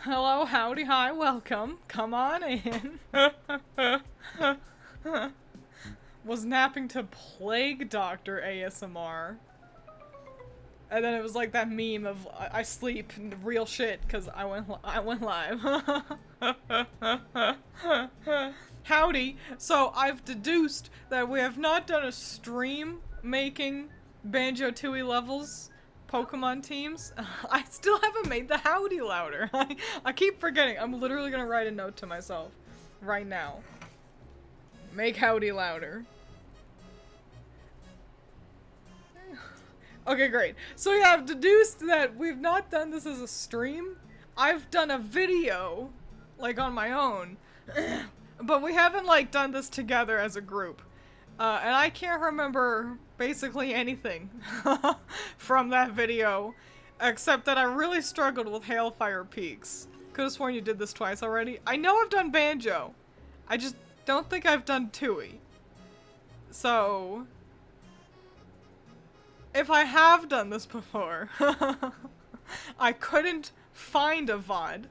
Hello, howdy, hi, welcome. Come on in. Was napping to Plague Doctor ASMR. And then it was like that meme of I sleep real shit because I went live. Howdy. So I've deduced that we have not done a stream making Banjo-Tooie levels Pokemon teams. I still haven't made the howdy louder. I keep forgetting. I'm literally gonna write a note to myself right now. Make howdy louder. Okay, great. So yeah, I've deduced that we've not done this as a stream. I've done a video, like on my own, but we haven't like done this together as a group. And I can't remember basically anything from that video, except that I really struggled with Hailfire Peaks. Could have sworn you did this twice already. I know I've done Banjo. I just don't think I've done Tooie. So if I have done this before, I couldn't find a VOD.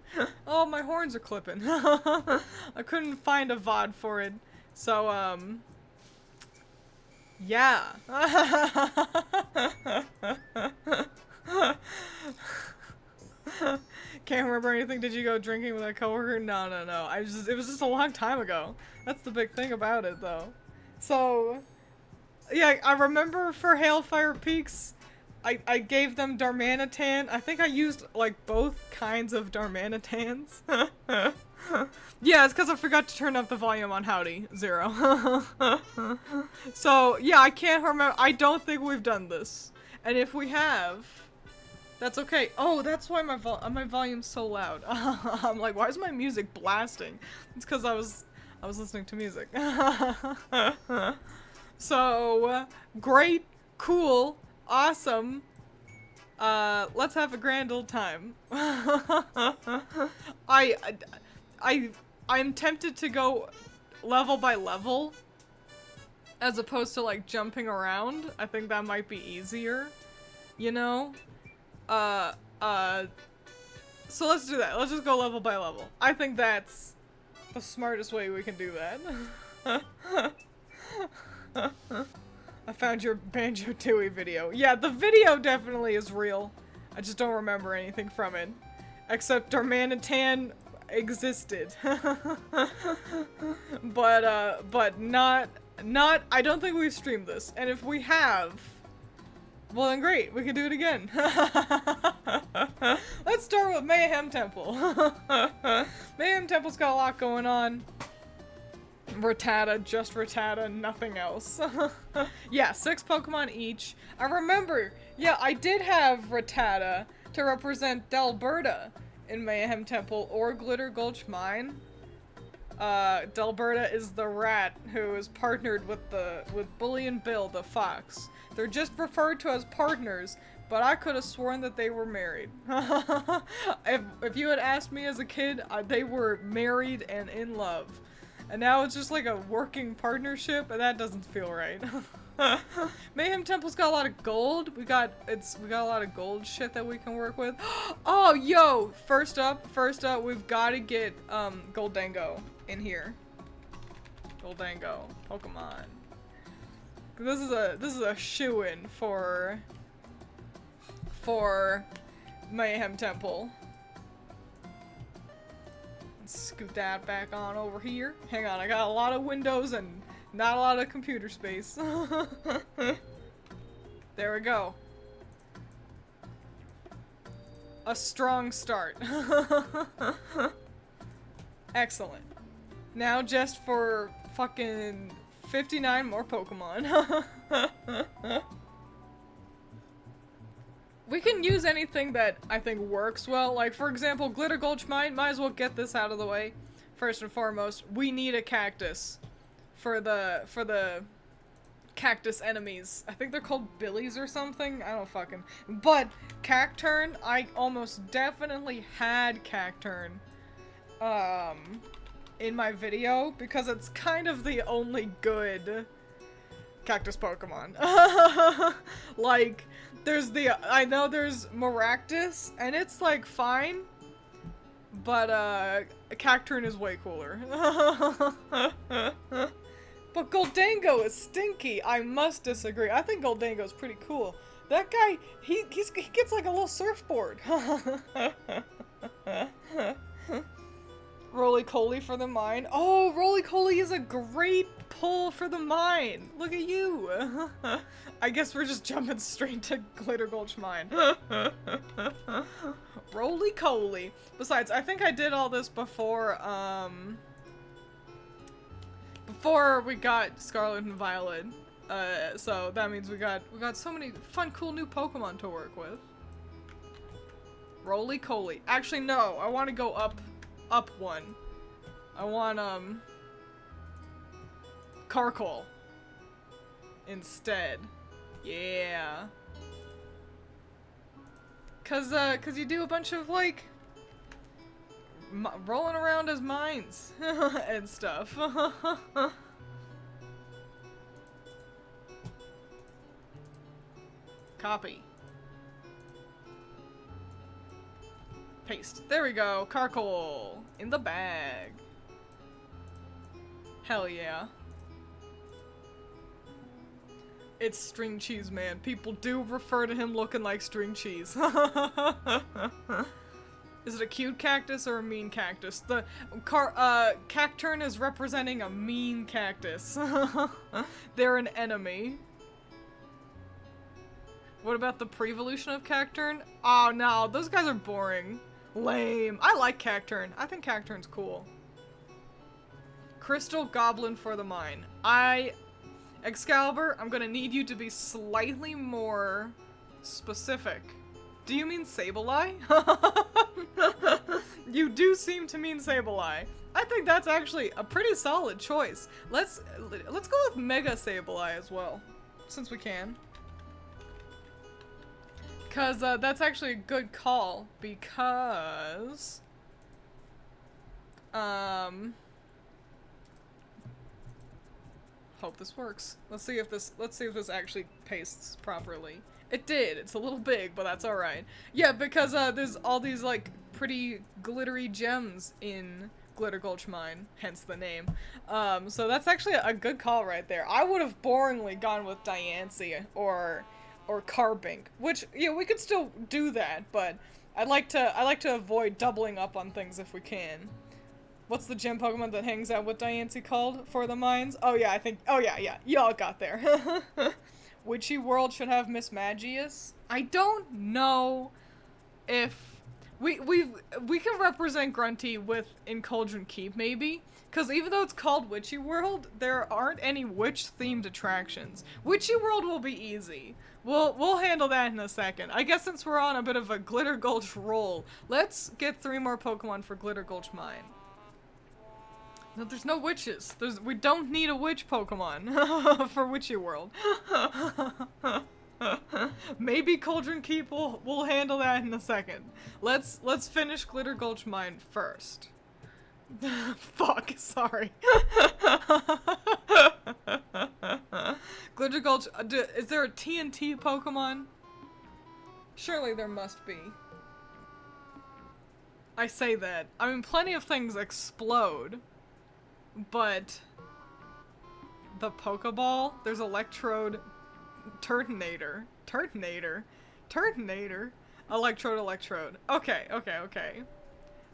Oh, my horns are clipping. I couldn't find a VOD for it. So, yeah. Can't remember anything. Did you go drinking with a coworker? No. It was just a long time ago. That's the big thing about it, though. So, yeah, I remember for Hailfire Peaks, I gave them Darmanitan. I think I used, like, both kinds of Darmanitans. Yeah, it's because I forgot to turn up the volume on Howdy. 0. So, yeah, I can't remember. I don't think we've done this. And if we have, that's okay. Oh, that's why my volume's so loud. I'm like, why is my music blasting? It's because I was listening to music. So, great, cool, awesome. Let's have a grand old time. I'm tempted to go level by level as opposed to like jumping around. I think that might be easier, you know? So let's do that. Let's just go level by level. I think that's the smartest way we can do that. I found your Banjo-Tooie video. Yeah, the video definitely is real. I just don't remember anything from it. Except Darmanitan existed. But not, I don't think we've streamed this. And if we have, well then great, we can do it again. Let's start with Mayhem Temple. Mayhem Temple's got a lot going on. Rattata, just Rattata, nothing else. Yeah, 6 Pokemon each. I remember, yeah, I did have Rattata to represent Delberta in Mayhem Temple or Glitter Gulch Mine. Delberta is the rat who is partnered with Bully and Bill, the fox. They're just referred to as partners, but I could have sworn that they were married. If you had asked me as a kid, they were married and in love. And now it's just like a working partnership, and that doesn't feel right. Mayhem Temple's got a lot of gold. We got a lot of gold shit that we can work with. Oh, yo! First up, we've got to get Goldango in here. Goldango, Pokemon. This is a shoo-in for Mayhem Temple. Scoot that back on over here. Hang on, I got a lot of windows and not a lot of computer space. There we go. A strong start. Excellent. Now just for fucking 59 more Pokemon. We can use anything that I think works well. Like, for example, Glitter Gulch Mine. Might as well get this out of the way. First and foremost, we need a cactus for the cactus enemies. I think they're called Billies or something. I don't fucking. But Cacturn, I almost definitely had Cacturn in my video because it's kind of the only good cactus Pokemon. Like, I know there's Maractus, and it's like fine, But, Cacturne is way cooler. But Goldango is stinky. I must disagree. I think Goldango is pretty cool. That guy, he gets like a little surfboard. Roly-Coly for the mine. Oh, Roly-Coly is a great pull for the mine. Look at you. I guess we're just jumping straight to Glitter Gulch Mine. Roly-Coly. Besides, I think I did all this before we got Scarlet and Violet. So that means we got so many fun, cool new Pokemon to work with. Roly-Coly. Actually, no. I want to go up one. I want, Carkol. Instead. Yeah. Cause you do a bunch of, like, rolling around as mines and stuff. Copy. Paste. There we go. Carkol. In the bag. Hell yeah. It's String Cheese Man. People do refer to him looking like string cheese. Is it a cute cactus or a mean cactus? The Cacturne is representing a mean cactus. They're an enemy. What about the pre-evolution of Cacturne? Oh no, those guys are boring. Lame. I like Cacturne. I think Cacturne's cool. Crystal Goblin for the mine. Excalibur, I'm gonna need you to be slightly more specific. Do you mean Sableye? You do seem to mean Sableye. I think that's actually a pretty solid choice. Let's go with Mega Sableye as well, since we can. Cause that's actually a good call, because hope this works. Let's see if this actually pastes properly. It did. It's a little big, but that's alright. Yeah, because there's all these like pretty glittery gems in Glitter Gulch Mine, hence the name. So that's actually a good call right there. I would have boringly gone with Diancie or Carbink, which, yeah, we could still do that, but I like to avoid doubling up on things if we can. What's the gym Pokemon that hangs out with Diancie called for the mines? Oh yeah, yeah, y'all got there. Witchy World should have Miss Magius. I don't know if we can represent Grunty in Cauldron Keep, maybe? Because even though it's called Witchy World, there aren't any witch-themed attractions. Witchy World will be easy. We'll handle that in a second. I guess since we're on a bit of a Glitter Gulch roll, let's get 3 more Pokemon for Glitter Gulch Mine. No, there's no witches. We don't need a witch Pokemon for Witchy World. Maybe Cauldron Keep will handle that in a second. Let's finish Glitter Gulch Mine first. Fuck, sorry. Glitter Gulch, is there a TNT Pokemon? Surely there must be. I say that. I mean, plenty of things explode, but the Pokeball, there's Electrode, Turtonator. Electrode. Okay.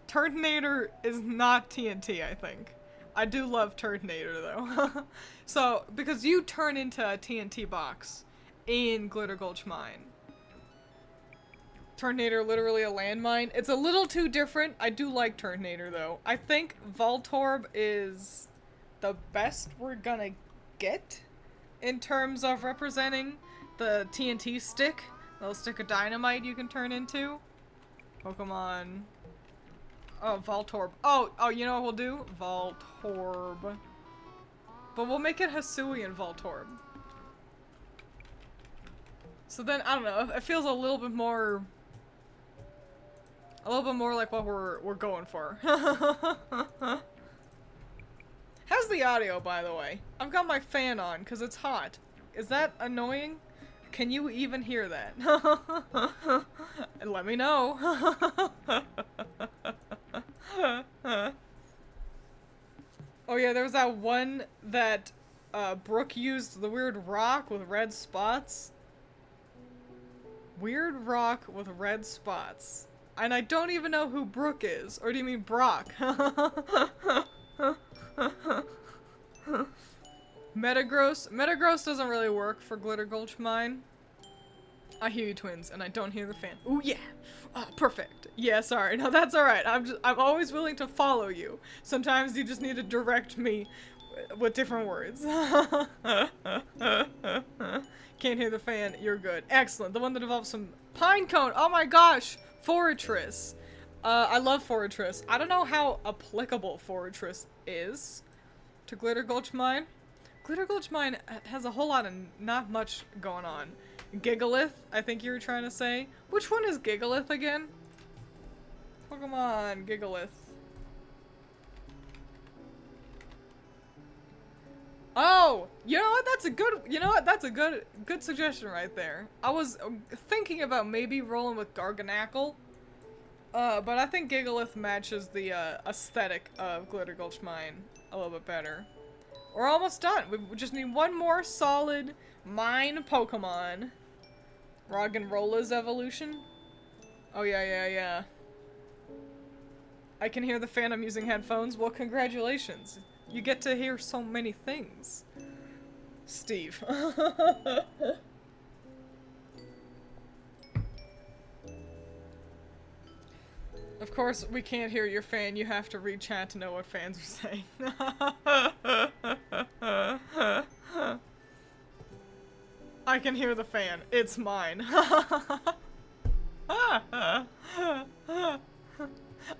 Turtonator is not TNT, I think. I do love Turtonator, though. So, because you turn into a TNT box in Glitter Gulch Mine. Turtonator, literally a landmine. It's a little too different. I do like Turtonator, though. I think Voltorb is the best we're gonna get in terms of representing the TNT stick. The little stick of dynamite you can turn into. Pokemon. Oh, Voltorb. Oh, you know what we'll do? Voltorb. But we'll make it Hisuian Voltorb. So then, I don't know, it feels a little bit more like what we're going for. How's the audio, by the way? I've got my fan on, because it's hot. Is that annoying? Can you even hear that? Let me know. Oh yeah, there was that one that Brooke used, the weird rock with red spots. Weird rock with red spots. And I don't even know who Brooke is. Or do you mean Brock? Metagross. Metagross doesn't really work for Glitter Gulch Mine. I hear you, Twiins, and I don't hear the fan. Ooh, yeah. Oh, perfect. Yeah, sorry. No, that's alright. I'm always willing to follow you. Sometimes you just need to direct me with different words. Can't hear the fan. You're good. Excellent. The one that involves some pine cone. Oh my gosh. Fortress. I love Fortress. I don't know how applicable Fortress is to Glitter Gulch Mine. Glitter Gulch Mine has a whole lot of not much going on. Gigalith, I think you were trying to say. Which one is Gigalith again? Pokemon Gigalith. Oh, you know what? That's a good. You know what? That's a good suggestion right there. I was thinking about maybe rolling with Garganacl, but I think Gigalith matches the aesthetic of Glitter Gulch Mine a little bit better. We're almost done. We just need one more solid mine Pokemon. Roggenrola's evolution. Oh yeah. I can hear the fan. I'm using headphones. Well, congratulations. You get to hear so many things. Steve. Of course, we can't hear your fan. You have to read chat to know what fans are saying. I can hear the fan. It's mine.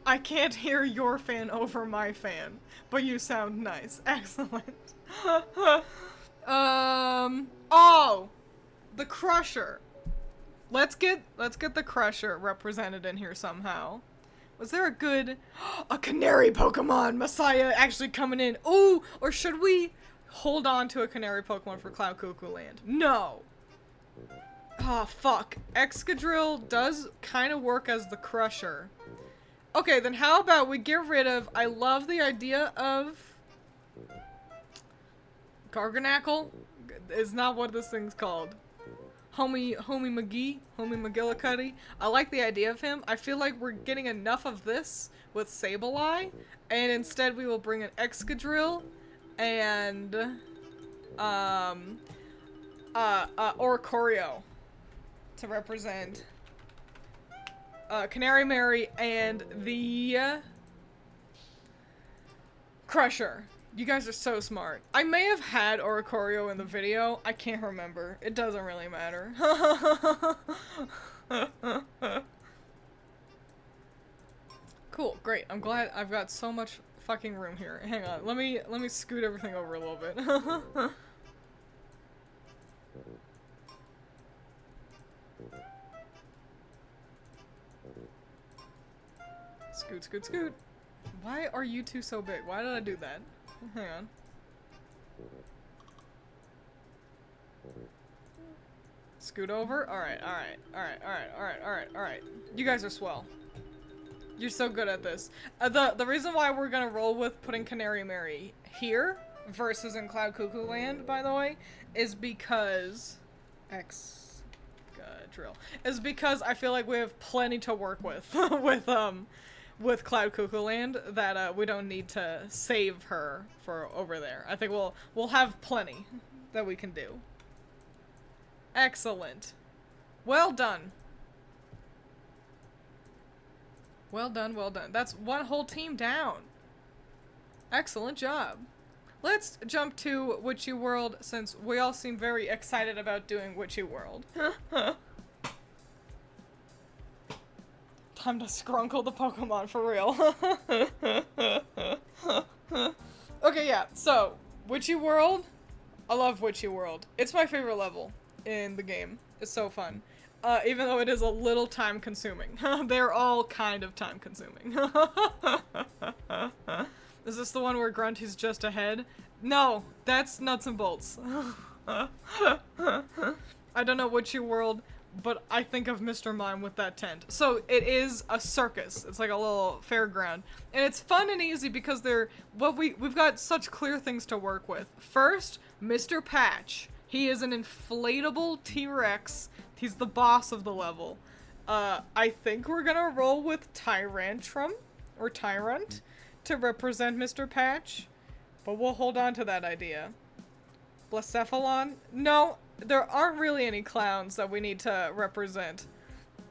I can't hear your fan over my fan, but you sound nice. Excellent. Oh! The Crusher. Let's get the Crusher represented in here somehow. Was there a Canary Pokemon Messiah actually coming in? Ooh! Or should we hold on to a Canary Pokemon for Cloud Cuckoo Land? No! Oh, fuck. Excadrill does kind of work as the Crusher. Okay, then how about we get rid of... I love the idea of... Garganacl? Is not what this thing's called. Homie McGillicuddy. I like the idea of him. I feel like we're getting enough of this with Sableye, and instead we will bring an Excadrill and Oricorio to represent Canary Mary and the Crusher. You guys are so smart. I may have had Oricorio in the video. I can't remember. It doesn't really matter. Cool, great. I'm glad I've got so much fucking room here. Hang on. Let me scoot everything over a little bit. Scoot, scoot, scoot. Why are you two so big? Why did I do that? Hang on. Scoot over. Alright. You guys are swell. You're so good at this. The reason why we're gonna roll with putting Canary Mary here versus in Cloud Cuckoo Land, by the way, is because... Excadrill. Is because I feel like we have plenty to work with. with Cloud Cuckoo Land, that we don't need to save her for over there. I think we'll have plenty that we can do. Excellent. Well done. Well done, well done. That's one whole team down. Excellent job. Let's jump to Witchy World, since we all seem very excited about doing Witchy World. Time to scrunkle the Pokemon for real. Okay, yeah, so, Witchy World. I love Witchy World. It's my favorite level in the game. It's so fun. Even though it is a little time consuming. They're all kind of time consuming. Is this the one where Grunty's just ahead? No, that's Nuts and Bolts. I don't know Witchy World but I think of Mr. Mime with that tent. So it is a circus. It's like a little fairground. And it's fun and easy because we've got such clear things to work with. First, Mr. Patch. He is an inflatable T-Rex. He's the boss of the level. I think we're gonna roll with Tyrantrum, or Tyrant, to represent Mr. Patch. But we'll hold on to that idea. Blacephalon? No, there aren't really any clowns that we need to represent.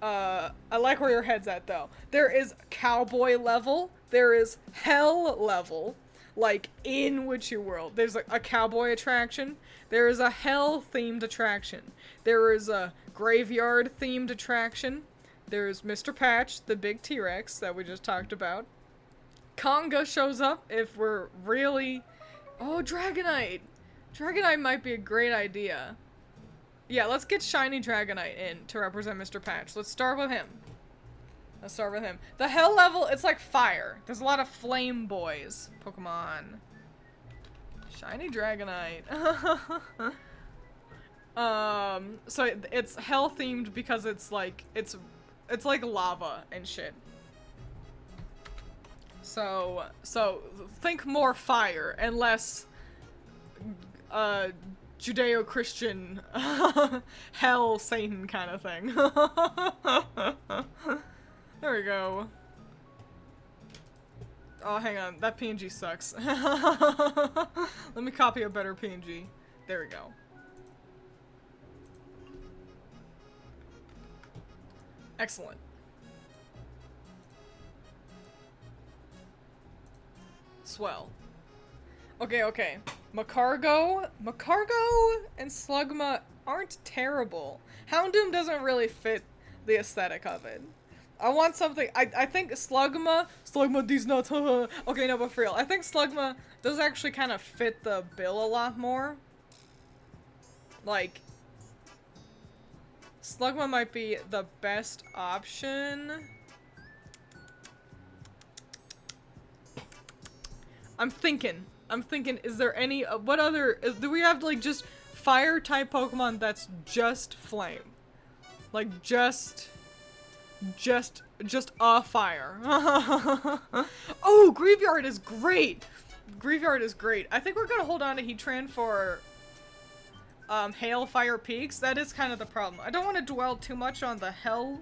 I like where your head's at, though. There is cowboy level. There is hell level. Like, in Witchy World. There's a cowboy attraction. There is a hell-themed attraction. There is a graveyard-themed attraction. There's Mr. Patch, the big T-Rex that we just talked about. Conga shows up if we're really... Oh, Dragonite! Dragonite might be a great idea. Yeah, let's get Shiny Dragonite in to represent Mr. Patch. Let's start with him. The hell level, it's like fire. There's a lot of flame boys. Pokemon. Shiny Dragonite. So it's hell themed because it's like lava and shit. So think more fire and less Judeo-Christian hell Satan kind of thing. There we go. Oh, hang on. That PNG sucks. Let me copy a better PNG. There we go. Excellent. Swell. Okay. Macargo and Slugma aren't terrible. Houndoom doesn't really fit the aesthetic of it. I want something. I think Slugma these nuts. Okay, no, but for real, I think Slugma does actually kind of fit the bill a lot more. Like, Slugma might be the best option. I'm thinking, is there any, what other, do we have, like, just fire-type Pokemon that's just flame? Like, just a fire. Oh, Graveyard is great! I think we're gonna hold on to Heatran for, Hailfire Peaks. That is kind of the problem. I don't want to dwell too much on the hell,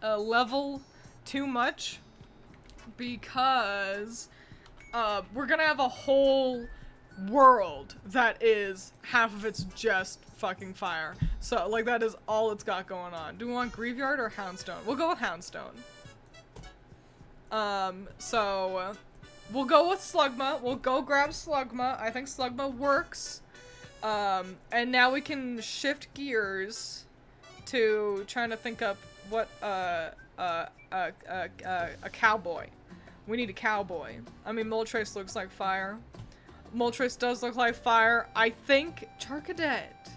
level too much. Because we're gonna have a whole world that is half of it's just fucking fire. So, like, that is all it's got going on. Do we want Graveyard or Houndstone? We'll go with Houndstone. So we'll go with Slugma. We'll go grab Slugma. I think Slugma works. And now we can shift gears to trying to think up what a cowboy. We need a cowboy. I mean, Moltres looks like fire. Moltres does look like fire. I think Charcadet.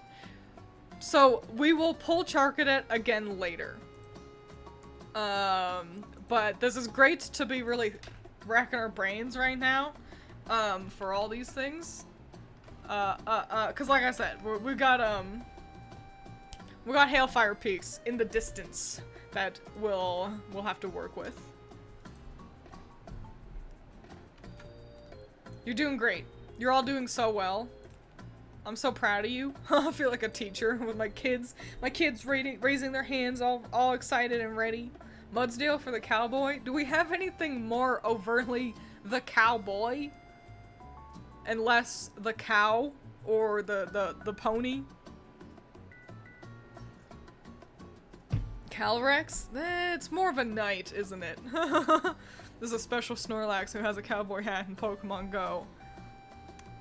So we will pull Charcadet again later. But this is great to be really racking our brains right now. For all these things. Cause like I said, we got Hailfire Peaks in the distance that we'll have to work with. You're doing great. You're all doing so well. I'm so proud of you. I feel like a teacher with my kids raising their hands all excited and ready. Mudsdale for the cowboy. Do we have anything more overtly the cowboy? And less the cow or the pony? Calyrex? It's more of a knight, isn't it? There's a special Snorlax who has a cowboy hat in Pokemon Go.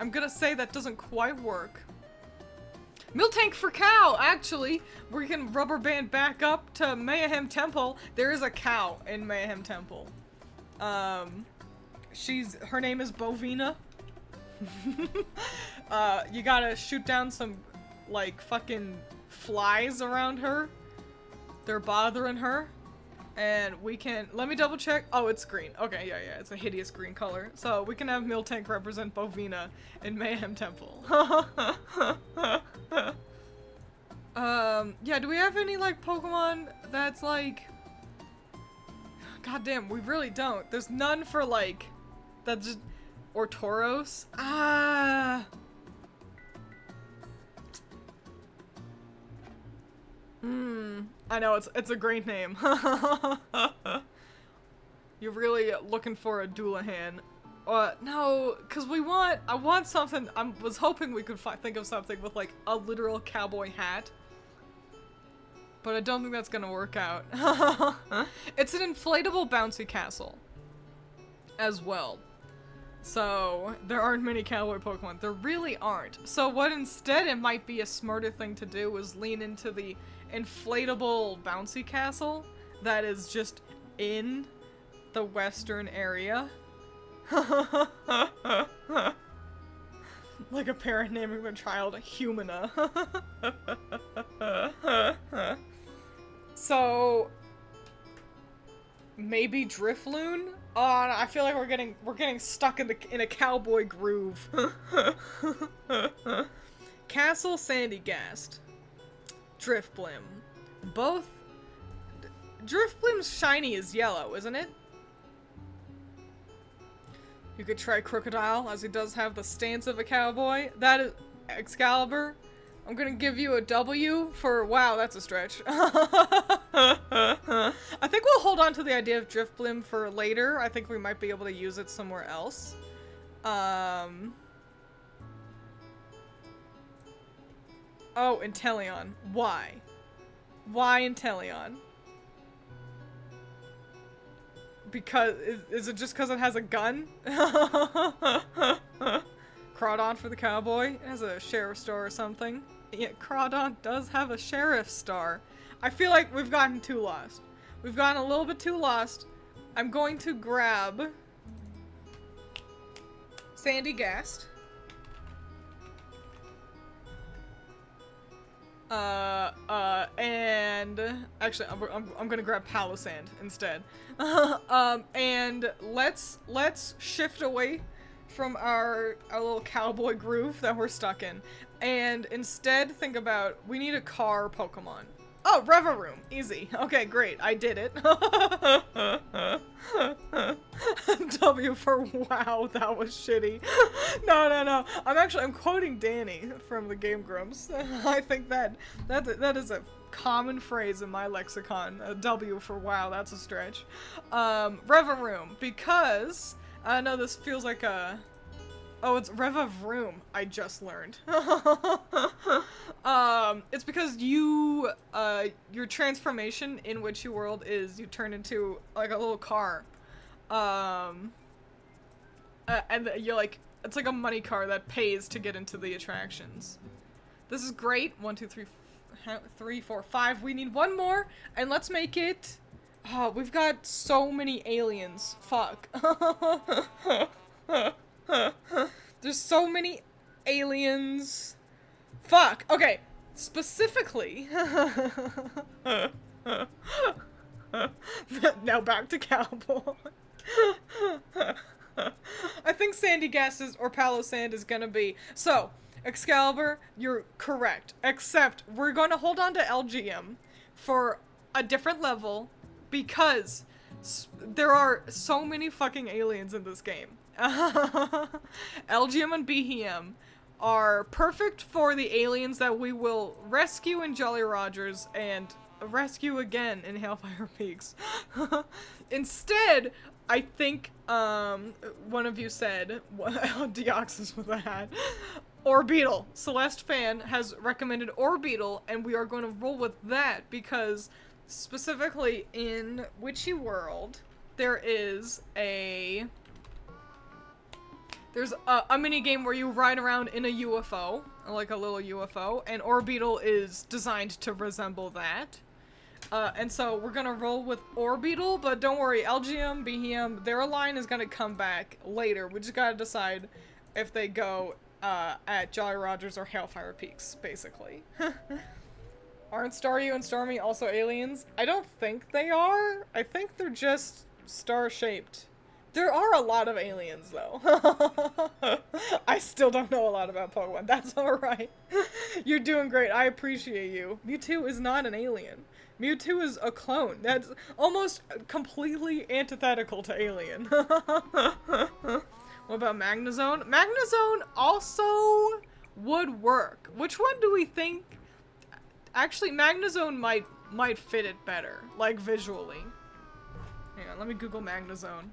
I'm gonna say that doesn't quite work. Miltank for cow, actually! We can rubber band back up to Mayhem Temple. There is a cow in Mayhem Temple. Her name is Bovina. You gotta shoot down some, like, fucking flies around her. They're bothering her. And we can, let me double check. Oh, it's green. Okay, yeah, it's a hideous green color. So we can have Miltank represent Bovina in Mayhem Temple. Yeah, do we have any, like, Pokemon that's, like... God damn, we really don't. There's none for, like, that just... Or Tauros? Ah! I know, it's a great name. You're really looking for a Doulahan. No, because I want something, I was hoping we could think of something with, like, a literal cowboy hat. But I don't think that's gonna work out. It's an inflatable bouncy castle. As well. So, there aren't many cowboy Pokemon. There really aren't. So what instead it might be a smarter thing to do is lean into the inflatable bouncy castle that is just in the western area. Like a parent naming their child Humana. So maybe Drifloon? I feel like we're getting stuck in a cowboy groove. Castle Sandygast. Drifblim. Both. Drifblim's shiny is yellow, isn't it? You could try Crocodile, as he does have the stance of a cowboy. That is Excalibur. I'm gonna give you a W for, wow, that's a stretch. I think we'll hold on to the idea of Drifblim for later. I think we might be able to use it somewhere else. Oh, Inteleon. Why? Why Inteleon? Because, is it just because it has a gun? Crawdon for the cowboy. It has a sheriff star or something. Yeah, Crawdon does have a sheriff star. I feel like we've gotten too lost. We've gotten a little bit too lost. I'm going to grab Sandygast. And actually, I'm gonna grab Palossand instead. And let's shift away from our little cowboy groove that we're stuck in, and instead think about, we need a car Pokemon. Oh, Reveroom. Easy. Okay, great. I did it. W for wow, that was shitty. No. I'm quoting Danny from the Game Grumps. I think that is a common phrase in my lexicon. A W for wow, that's a stretch. Reveroom, because I know this feels like a... Oh, it's Revavroom, I just learned. It's because you, your transformation in Witchy World is you turn into, like, a little car. And you're like, it's like a money car that pays to get into the attractions. This is great. 1, 2, 3, 4, 5. We need one more, and let's make it... Oh, we've got so many aliens. Fuck. There's so many aliens. Fuck. Okay. Specifically. Now back to Cowboy. I think Sandygast is, or Palossand is gonna be. So, Excalibur, you're correct. Except, we're gonna hold on to LGM for a different level because there are so many fucking aliens in this game. LGM and BHM are perfect for the aliens that we will rescue in Jolly Rogers and rescue again in Hellfire Peaks. Instead, I think, one of you said, Deoxys with a hat, Orbeetle. Celeste Fan has recommended Orbeetle, and we are going to roll with that because specifically in Witchy World, there's a mini game where you ride around in a UFO, like a little UFO, and Orbeetle is designed to resemble that. And so we're gonna roll with Orbeetle, but don't worry, LGM, BHM, their line is gonna come back later. We just gotta decide if they go at Jolly Rogers or Hellfire Peaks, basically. Aren't Staryu and Starmie also aliens? I don't think they are. I think they're just star-shaped. There are a lot of aliens, though. I still don't know a lot about Pokemon. That's alright. You're doing great. I appreciate you. Mewtwo is not an alien. Mewtwo is a clone. That's almost completely antithetical to alien. What about Magnezone? Magnezone also would work. Which one do we think? Actually, Magnezone might fit it better, like visually. Hang on, let me Google Magnezone.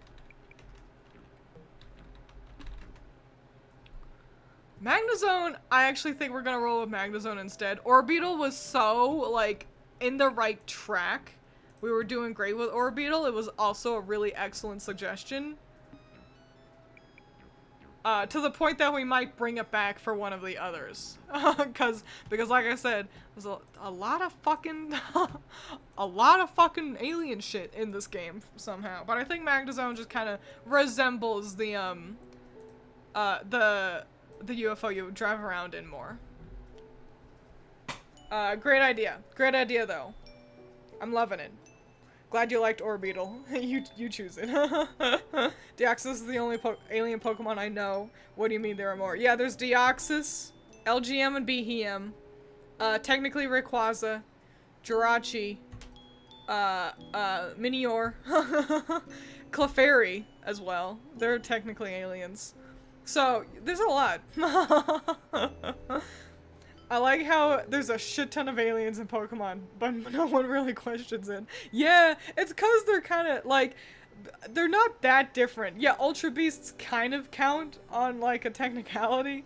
Magnezone, I actually think we're gonna roll with Magnezone instead. Orbeetle was so, like, in the right track. We were doing great with Orbeetle. It was also a really excellent suggestion. To the point that we might bring it back for one of the others. because like I said, there's a lot of fucking, a lot of fucking alien shit in this game somehow. But I think Magnezone just kind of resembles the UFO you drive around in more. Great idea. Great idea, though. I'm loving it. Glad you liked Orbeetle. you choose it. Deoxys is the only alien Pokemon I know. What do you mean there are more? Yeah, there's Deoxys, LGM and Behem, technically Rayquaza, Jirachi, Minior, Clefairy as well. They're technically aliens. So, there's a lot. I like how there's a shit ton of aliens in Pokemon, but no one really questions it. Yeah, it's because they're kind of, like, they're not that different. Yeah, Ultra Beasts kind of count on, like, a technicality.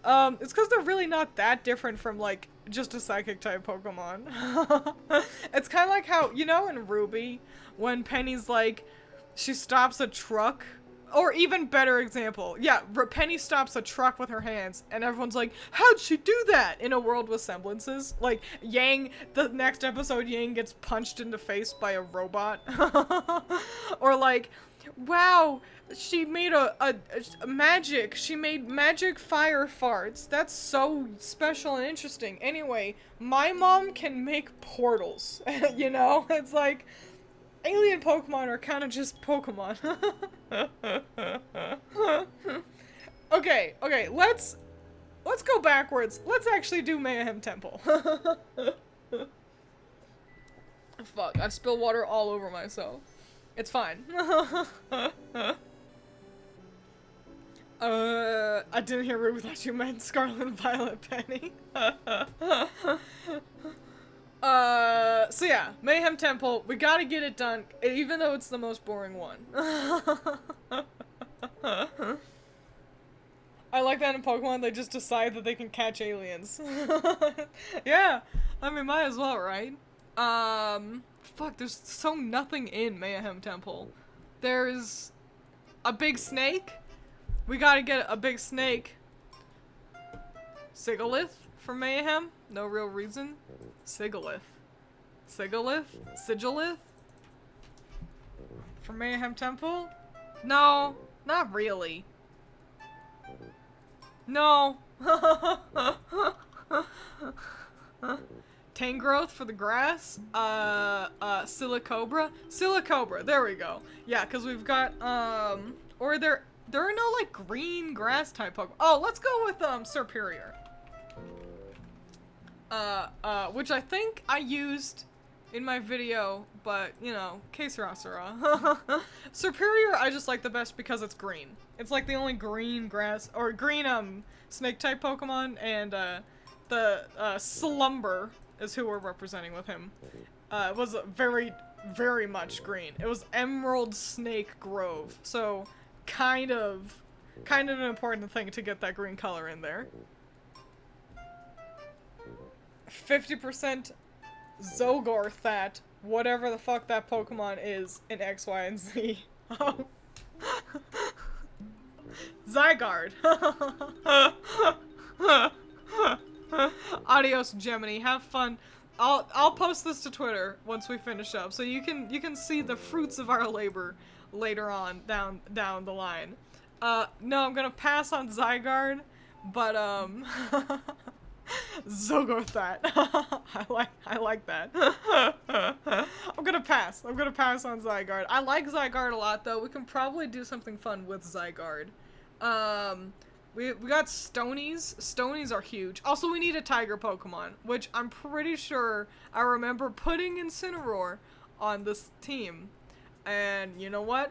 It's because they're really not that different from, like, just a Psychic-type Pokemon. It's kind of like how, you know, in Ruby, when Penny's, like, she stops a truck. Or even better example, yeah, Penny stops a truck with her hands, and everyone's like, how'd she do that? In a world with semblances. Like, Yang, the next episode, Yang gets punched in the face by a robot. Or like, wow, she made a magic. She made magic fire farts. That's so special and interesting. Anyway, my mom can make portals. You know? It's like, alien Pokemon are kind of just Pokemon. Okay, let's go backwards. Let's actually do Mayhem Temple. Fuck, I spilled water all over myself. It's fine. I didn't hear Ruby thought you meant Scarlet Violet Penny. So yeah, Mayhem Temple, we gotta get it done, even though it's the most boring one. I like that in Pokemon, they just decide that they can catch aliens. Yeah, I mean, might as well, right? Fuck, there's so nothing in Mayhem Temple. There's a big snake. We gotta get a big snake. Sigalith for Mayhem? No real reason. Sigalith. Sigilith? For Mayhem Temple? No, not really. No. Tangrowth for the grass. Silicobra. Silicobra, there we go. Yeah, because we've got, or there are no, like, green grass type Pokemon. Oh, let's go with, Serperior. Which I think I used in my video, but, you know, que sera, sera. Serperior I just like the best because it's green. It's like the only green grass, or green, snake-type Pokemon, and, the, Slumber is who we're representing with him. Was very, very much green. It was Emerald Snake Grove, so kind of an important thing to get that green color in there. 50% Zogorthat, whatever the fuck that Pokemon is in X, Y, and Z. Oh. Zygarde. Adios, Gemini. Have fun. I'll post this to Twitter once we finish up, so you can see the fruits of our labor later on down the line. No, I'm gonna pass on Zygarde, but So go with that. I like that. I'm gonna pass. I'm gonna pass on Zygarde. I like Zygarde a lot though. We can probably do something fun with Zygarde. We got Stonies. Stonies are huge. Also, we need a tiger Pokemon, which I'm pretty sure I remember putting Incineroar on this team. And you know what?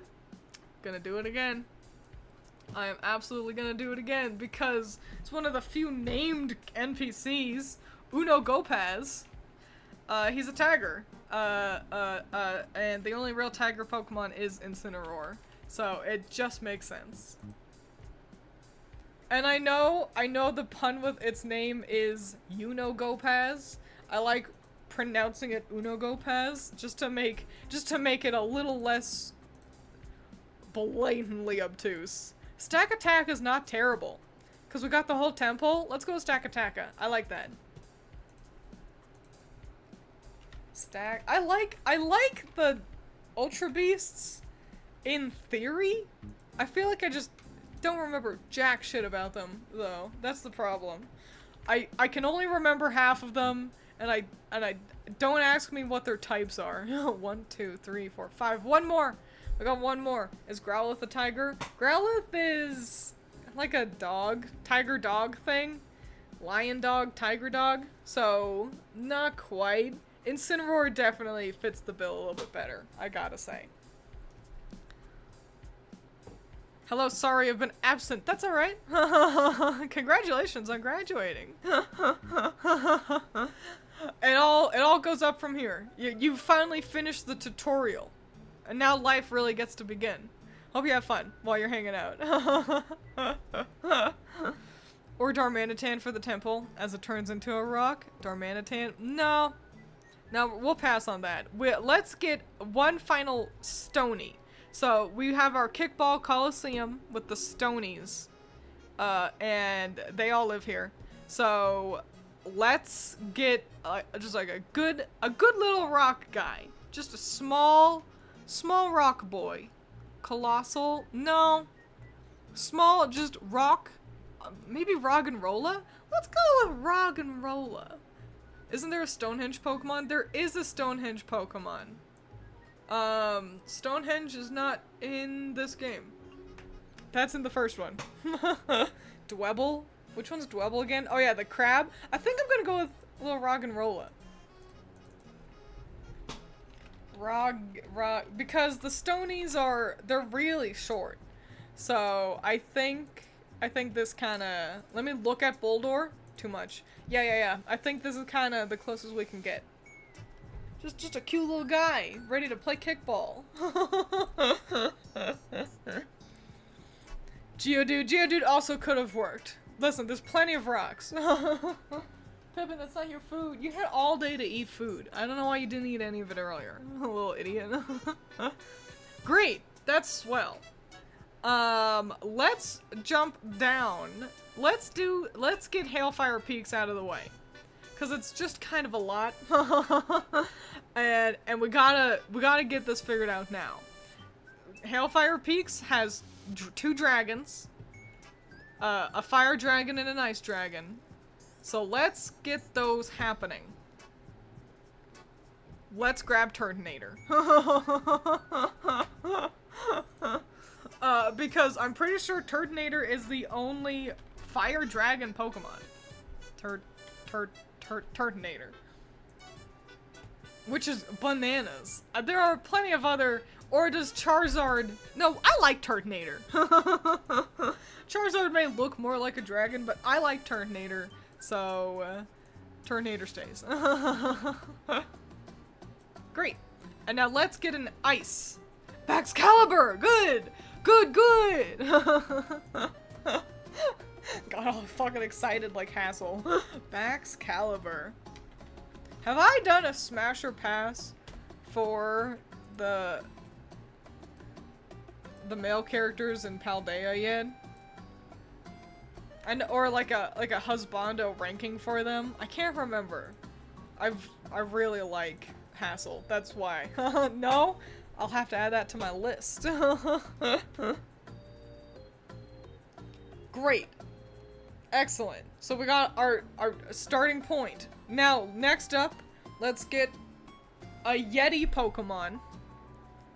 Gonna do it again. I am absolutely gonna do it again because it's one of the few named NPCs. Uno Gopaz. He's a tiger. And the only real tiger Pokemon is Incineroar. So it just makes sense. And I know the pun with its name is Uno Gopaz. I like pronouncing it Uno Gopaz just to make it a little less blatantly obtuse. Stack Attack is not terrible. Cause we got the whole temple. Let's go Stack Attacka. I like that. Stack. I like the Ultra Beasts in theory. I feel like I just don't remember jack shit about them though. That's the problem. I can only remember half of them, and I don't ask me what their types are. 1, 2, 3, 4, 5. One more. I got one more. Is Growlithe a tiger? Growlithe is like a dog, tiger dog thing. Lion dog, tiger dog. So, not quite. Incineroar definitely fits the bill a little bit better, I gotta say. Hello, sorry I've been absent. That's alright. Congratulations on graduating. It all goes up from here. You finally finished the tutorial. And now life really gets to begin. Hope you have fun while you're hanging out. Or Darmanitan for the temple, as it turns into a rock. Darmanitan, no. No, we'll pass on that. Let's get one final Stony. So, we have our Kickball Coliseum with the Stonies. And they all live here. So, let's get just like a good little rock guy. Just a small rock boy. Colossal? No. Small, just rock. Maybe Roggenrola? Let's go with Roggenrola. Isn't there a Stonehenge Pokemon? There is a Stonehenge Pokemon. Stonehenge is not in this game. That's in the first one. Dwebble? Which one's Dwebble again? Oh yeah, the crab. I think I'm gonna go with little Roggenrola. Because the Stonies they're really short. So I think this kinda, let me look at Boldor. Too much. Yeah. I think this is kinda the closest we can get. Just a cute little guy, ready to play kickball. Geodude also could have worked. Listen, there's plenty of rocks. Pippin, that's not your food. You had all day to eat food. I don't know why you didn't eat any of it earlier. Little idiot. Great, that's swell. Let's jump down. Let's get Hailfire Peaks out of the way. Cause it's just kind of a lot. and we gotta get this figured out now. Hailfire Peaks has 2 dragons. A fire dragon and an ice dragon. So let's get those happening. Let's grab Turtonator. Because I'm pretty sure Turtonator is the only fire dragon Pokemon. Turtonator. Which is bananas. There are plenty of other... Or does Charizard... No, I like Turtonator. Charizard may look more like a dragon, but I like Turtonator. So, Turtonator stays. Great. And now let's get an ice. Baxcalibur! Good! Good! Got all fucking excited like Hassel. Baxcalibur. Have I done a Smasher Pass for the male characters in Paldea yet? Or like a husbando ranking for them? I can't remember. I really like Hassel. That's why. No? I'll have to add that to my list. Great. Excellent. So we got our starting point. Now, next up, let's get a Yeti Pokemon.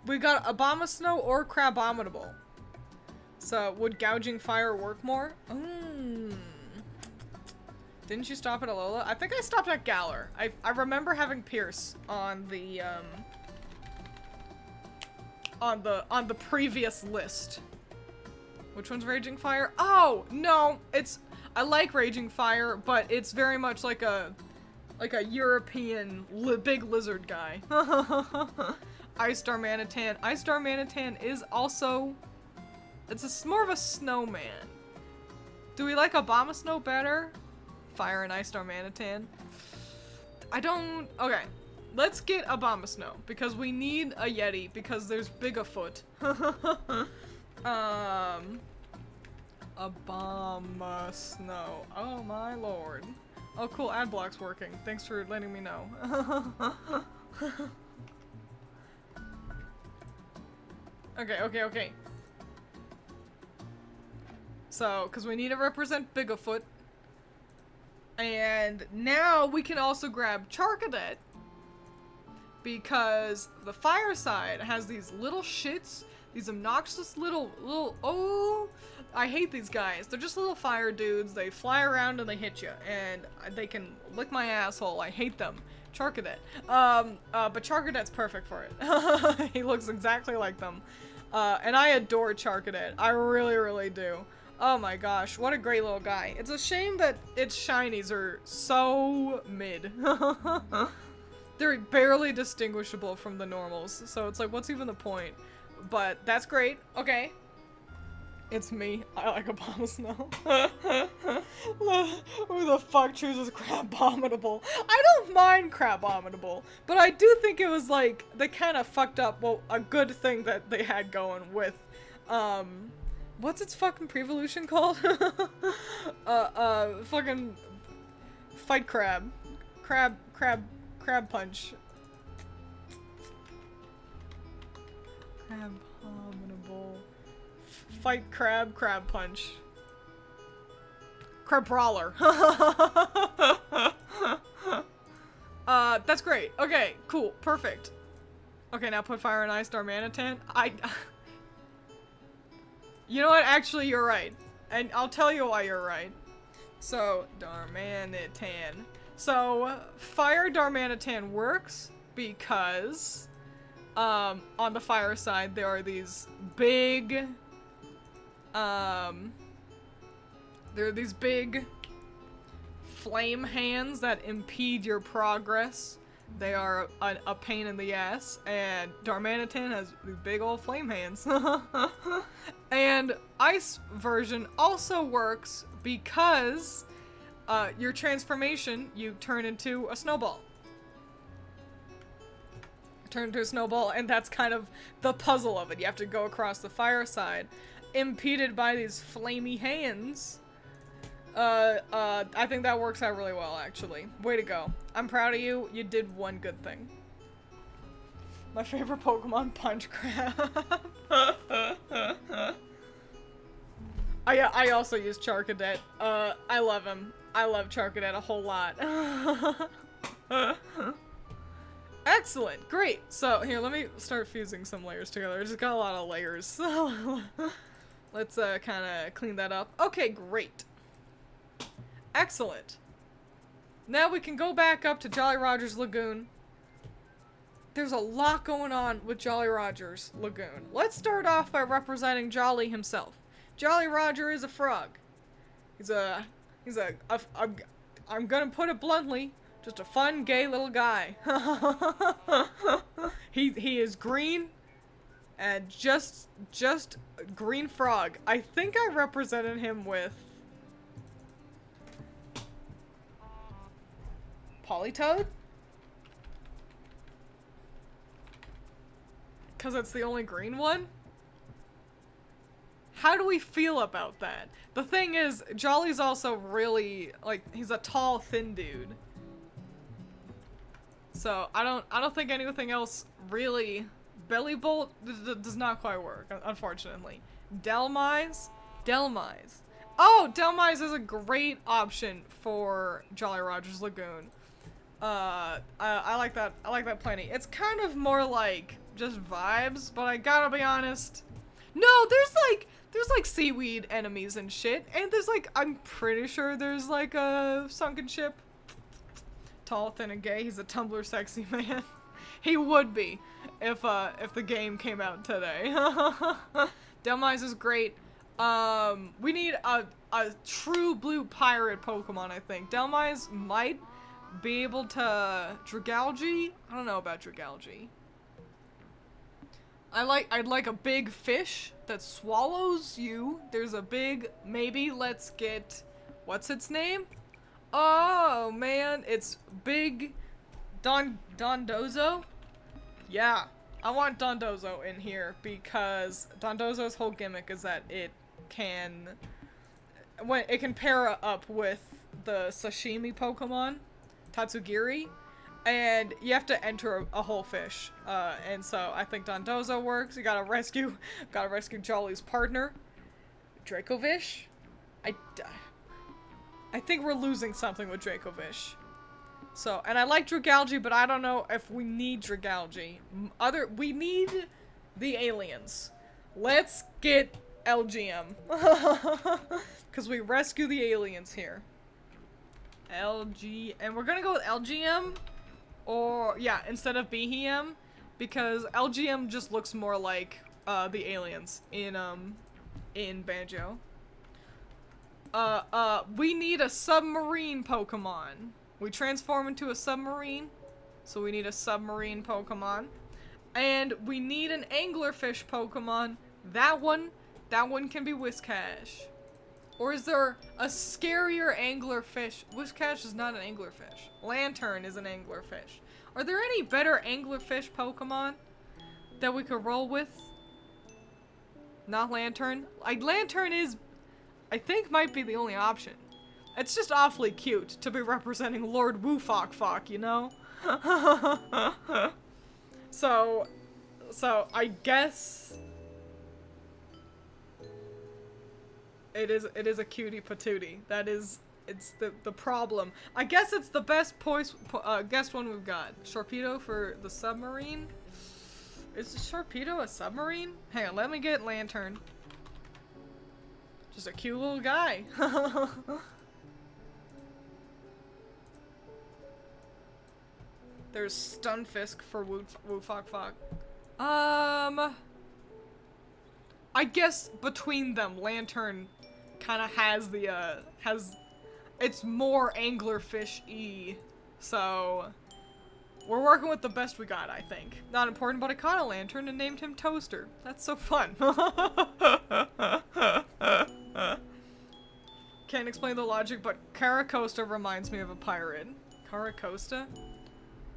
We got Abomasnow or Crabominable. So, would Gouging Fire work more? Didn't you stop at Alola? I think I stopped at Galar. I remember having Pierce on the previous list. Which one's Raging Fire? Oh, no, I like Raging Fire, but it's very much like a European big lizard guy. Ice Darmanitan. Ice Darmanitan is also, it's more of a snowman. Do we like Abomasnow better? Fire and Ice Darmanitan. Okay. Let's get Abomasnow, because we need a Yeti, because there's Bigafoot. Abomasnow. Oh my lord. Oh cool, ad block's working. Thanks for letting me know. Okay. So, because we need to represent Bigafoot. And now we can also grab Charcadet. Because the fire side has these little shits, these obnoxious little, oh, I hate these guys. They're just little fire dudes. They fly around and they hit you. And they can lick my asshole. I hate them. Charcadet. But Charcadet's perfect for it. He looks exactly like them. And I adore Charcadet. I really, really do. Oh my gosh, what a great little guy. It's a shame that its shinies are so mid. They're barely distinguishable from the normals, so it's like, what's even the point? But that's great. Okay. It's me. I like Abomasnow. Who the fuck chooses Crabominable? I don't mind Crabominable, but I do think it was like, they kind of fucked up, well, a good thing that they had going with, what's its fucking pre-evolution called? Fucking Fight Crab. Crab Punch. Crabominable. Fight Crab Punch. Crab Brawler. That's great. Okay, cool. Perfect. Okay, now put Fire and Ice Darmanitan. You know what? Actually, you're right. And I'll tell you why you're right. So, Darmanitan. So, Fire Darmanitan works because, on the fire side, there are these big, flame hands that impede your progress. They are a pain in the ass, and Darmanitan has these big old flame hands. And Ice version also works because your transformation, you turn into a snowball. Turn into a snowball, and that's kind of the puzzle of it. You have to go across the fire side, impeded by these flamey hands. I think that works out really well, actually. Way to go. I'm proud of you. You did one good thing. My favorite Pokemon, Punch Crab. I also use Charcadet. I love him. I love Charcadet a whole lot. Excellent. Great. So, here, let me start fusing some layers together. I just got a lot of layers. Let's, kind of clean that up. Okay, great. Excellent. Now we can go back up to Jolly Roger's Lagoon. There's a lot going on with Jolly Roger's Lagoon. Let's start off by representing Jolly himself. Jolly Roger is a frog. I'm gonna put it bluntly, just a fun, gay little guy. He is green, and just green frog. I think I represented him with Politoed? Because it's the only green one? How do we feel about that? The thing is, Jolly's also really, like, he's a tall, thin dude. So, I don't think anything else really... Belly Bolt does not quite work, unfortunately. Delmise? Oh, Delmise is a great option for Jolly Roger's Lagoon. I like that. I like that plenty. It's kind of more like just vibes, but I gotta be honest. No, there's like seaweed enemies and shit, and there's like I'm pretty sure there's like a sunken ship. Tall, thin, and gay. He's a Tumblr sexy man. He would be if the game came out today. Delmise is great. We need a true blue pirate Pokemon, I think. Delmise might be able to Dragalge. I don't know about Dragalge. I'd like a big fish that swallows you. There's a big, maybe let's get, what's its name? Oh man, it's Big Dondozo? Yeah, I want Dondozo in here because Dondozo's whole gimmick is that it can pair up with the sashimi Pokemon, Tatsugiri, and you have to enter a whole fish. And so I think Dondozo works. You gotta rescue Jolly's partner, Dracovish. I think we're losing something with Dracovish. So, and I like Dragalge, but I don't know if we need Dragalge. We need the aliens. Let's get LGM. Because we rescue the aliens here. And we're gonna go with LGM, or, yeah, instead of Behem, because LGM just looks more like, the aliens in Banjo. We need a submarine Pokemon. We transform into a submarine, so we need a submarine Pokemon. And we need an anglerfish Pokemon. That one can be Whiscash. Or is there a scarier anglerfish? Whiscash is not an anglerfish. Lantern is an anglerfish. Are there any better anglerfish Pokemon that we could roll with? Not Lantern? Lantern is, I think, might be the only option. It's just awfully cute to be representing Lord Woofok, you know? So I guess it is a cutie patootie. It's the problem. I guess it's the best guess one we've got. Sharpedo for the submarine? Is Sharpedo a submarine? Hang on, let me get Lantern. Just a cute little guy. There's Stunfisk for Woofok. I guess between them, Lantern kind of has it's more anglerfish-y, so we're working with the best we got, I think. Not important, but I caught a Lantern and named him Toaster. That's so fun. Can't explain the logic, but Caracosta reminds me of a pirate. Caracosta?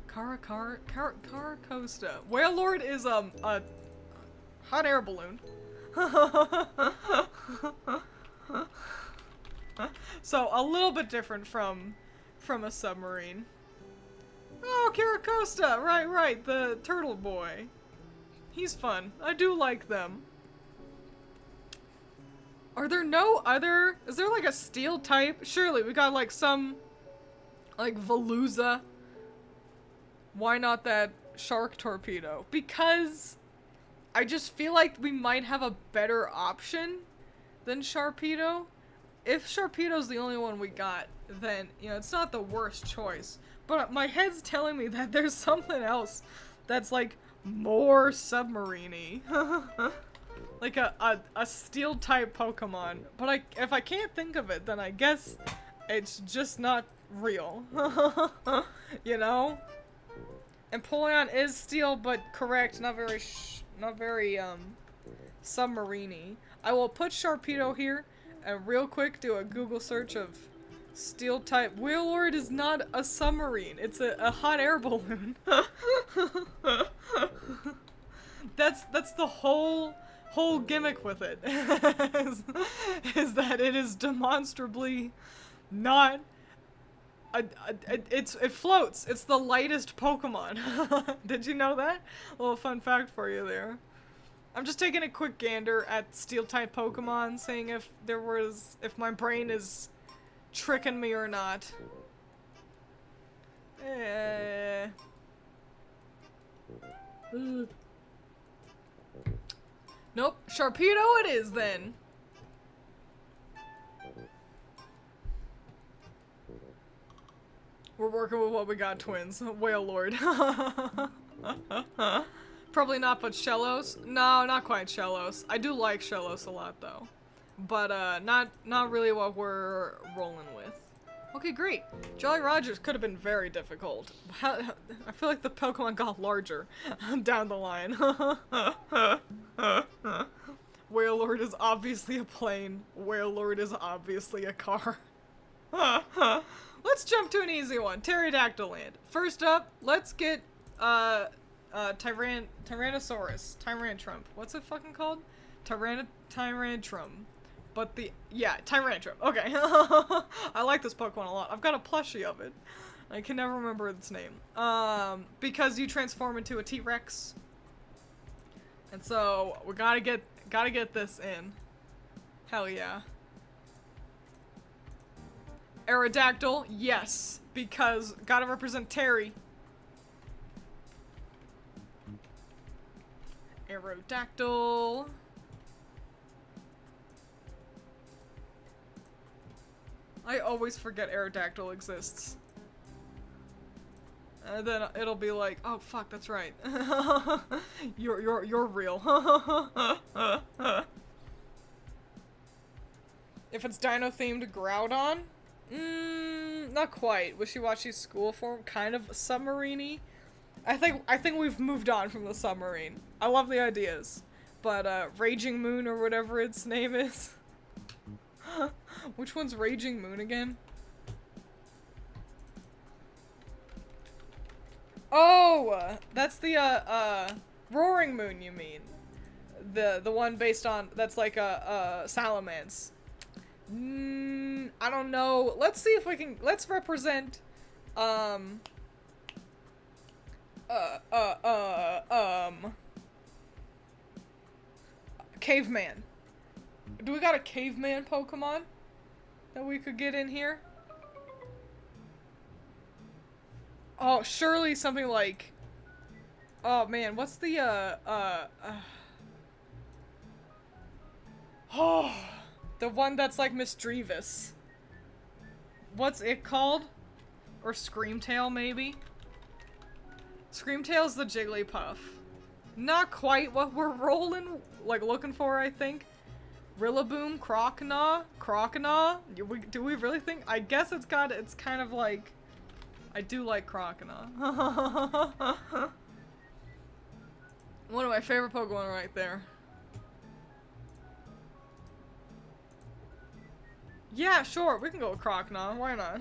Caracosta. Wailord is a hot air balloon. So a little bit different from a submarine. Oh, Caracosta! Right, the turtle boy. He's fun. I do like them. Are there no other? Is there like a steel type? Surely we got like some, like Veluza. Why not that shark torpedo? Because I just feel like we might have a better option than Sharpedo. If Sharpedo's the only one we got, then, you know, it's not the worst choice. But my head's telling me that there's something else that's, like, more submarine-y. Like a steel-type Pokemon. But if I can't think of it, then I guess it's just not real. You know? Empoleon is steel, but correct, not very submarine-y. I will put Sharpedo here, and real quick do a Google search of steel type. Wailord is not a submarine, it's a hot air balloon. That's the whole gimmick with it, is that it is demonstrably not. It floats. It's the lightest Pokemon. Did you know that? A little fun fact for you there. I'm just taking a quick gander at Steel-type Pokemon, seeing if my brain is tricking me or not. Nope, Sharpedo it is then. We're working with what we got, Twiins. Whale Lord. Probably not, but Shellos? No, not quite Shellos. I do like Shellos a lot, though. But, not really what we're rolling with. Okay, great. Jolly Rogers could have been very difficult. I feel like the Pokemon got larger down the line. Wailord is obviously a plane. Wailord is obviously a car. Let's jump to an easy one. Pterodactyl Land. First up, let's get, Tyrannosaurus. Tyrantrum. What's it fucking called? Tyrantrum. But Tyrantrum. Okay. I like this Pokemon a lot. I've got a plushie of it. I can never remember its name. Because you transform into a T-Rex. And so, we gotta get this in. Hell yeah. Aerodactyl, yes. Because, gotta represent Terry. Aerodactyl. I always forget Aerodactyl exists. And then it'll be like, oh fuck, that's right. You're real. If it's dino themed, Groudon? Not quite. Wishy-washy school form, kind of submarine-y. I think we've moved on from the submarine. I love the ideas. But Raging Moon or whatever its name is. Which one's Raging Moon again? Oh, that's the Roaring Moon, you mean? The one based on that's like a Salamence. I don't know. Let's see if we can. Let's represent. Caveman. Do we got a caveman Pokemon that we could get in here? Oh, surely something like. Oh man, what's the oh, the one that's like mischievous. What's it called? Or Screamtail, maybe? Screamtail's the Jigglypuff. Not quite what we're looking for, I think. Rillaboom, Croconaw? Do we really think? I guess it's kind of like... I do like Croconaw. One of my favorite Pokemon right there. Yeah, sure, we can go with Croconaw. Why not?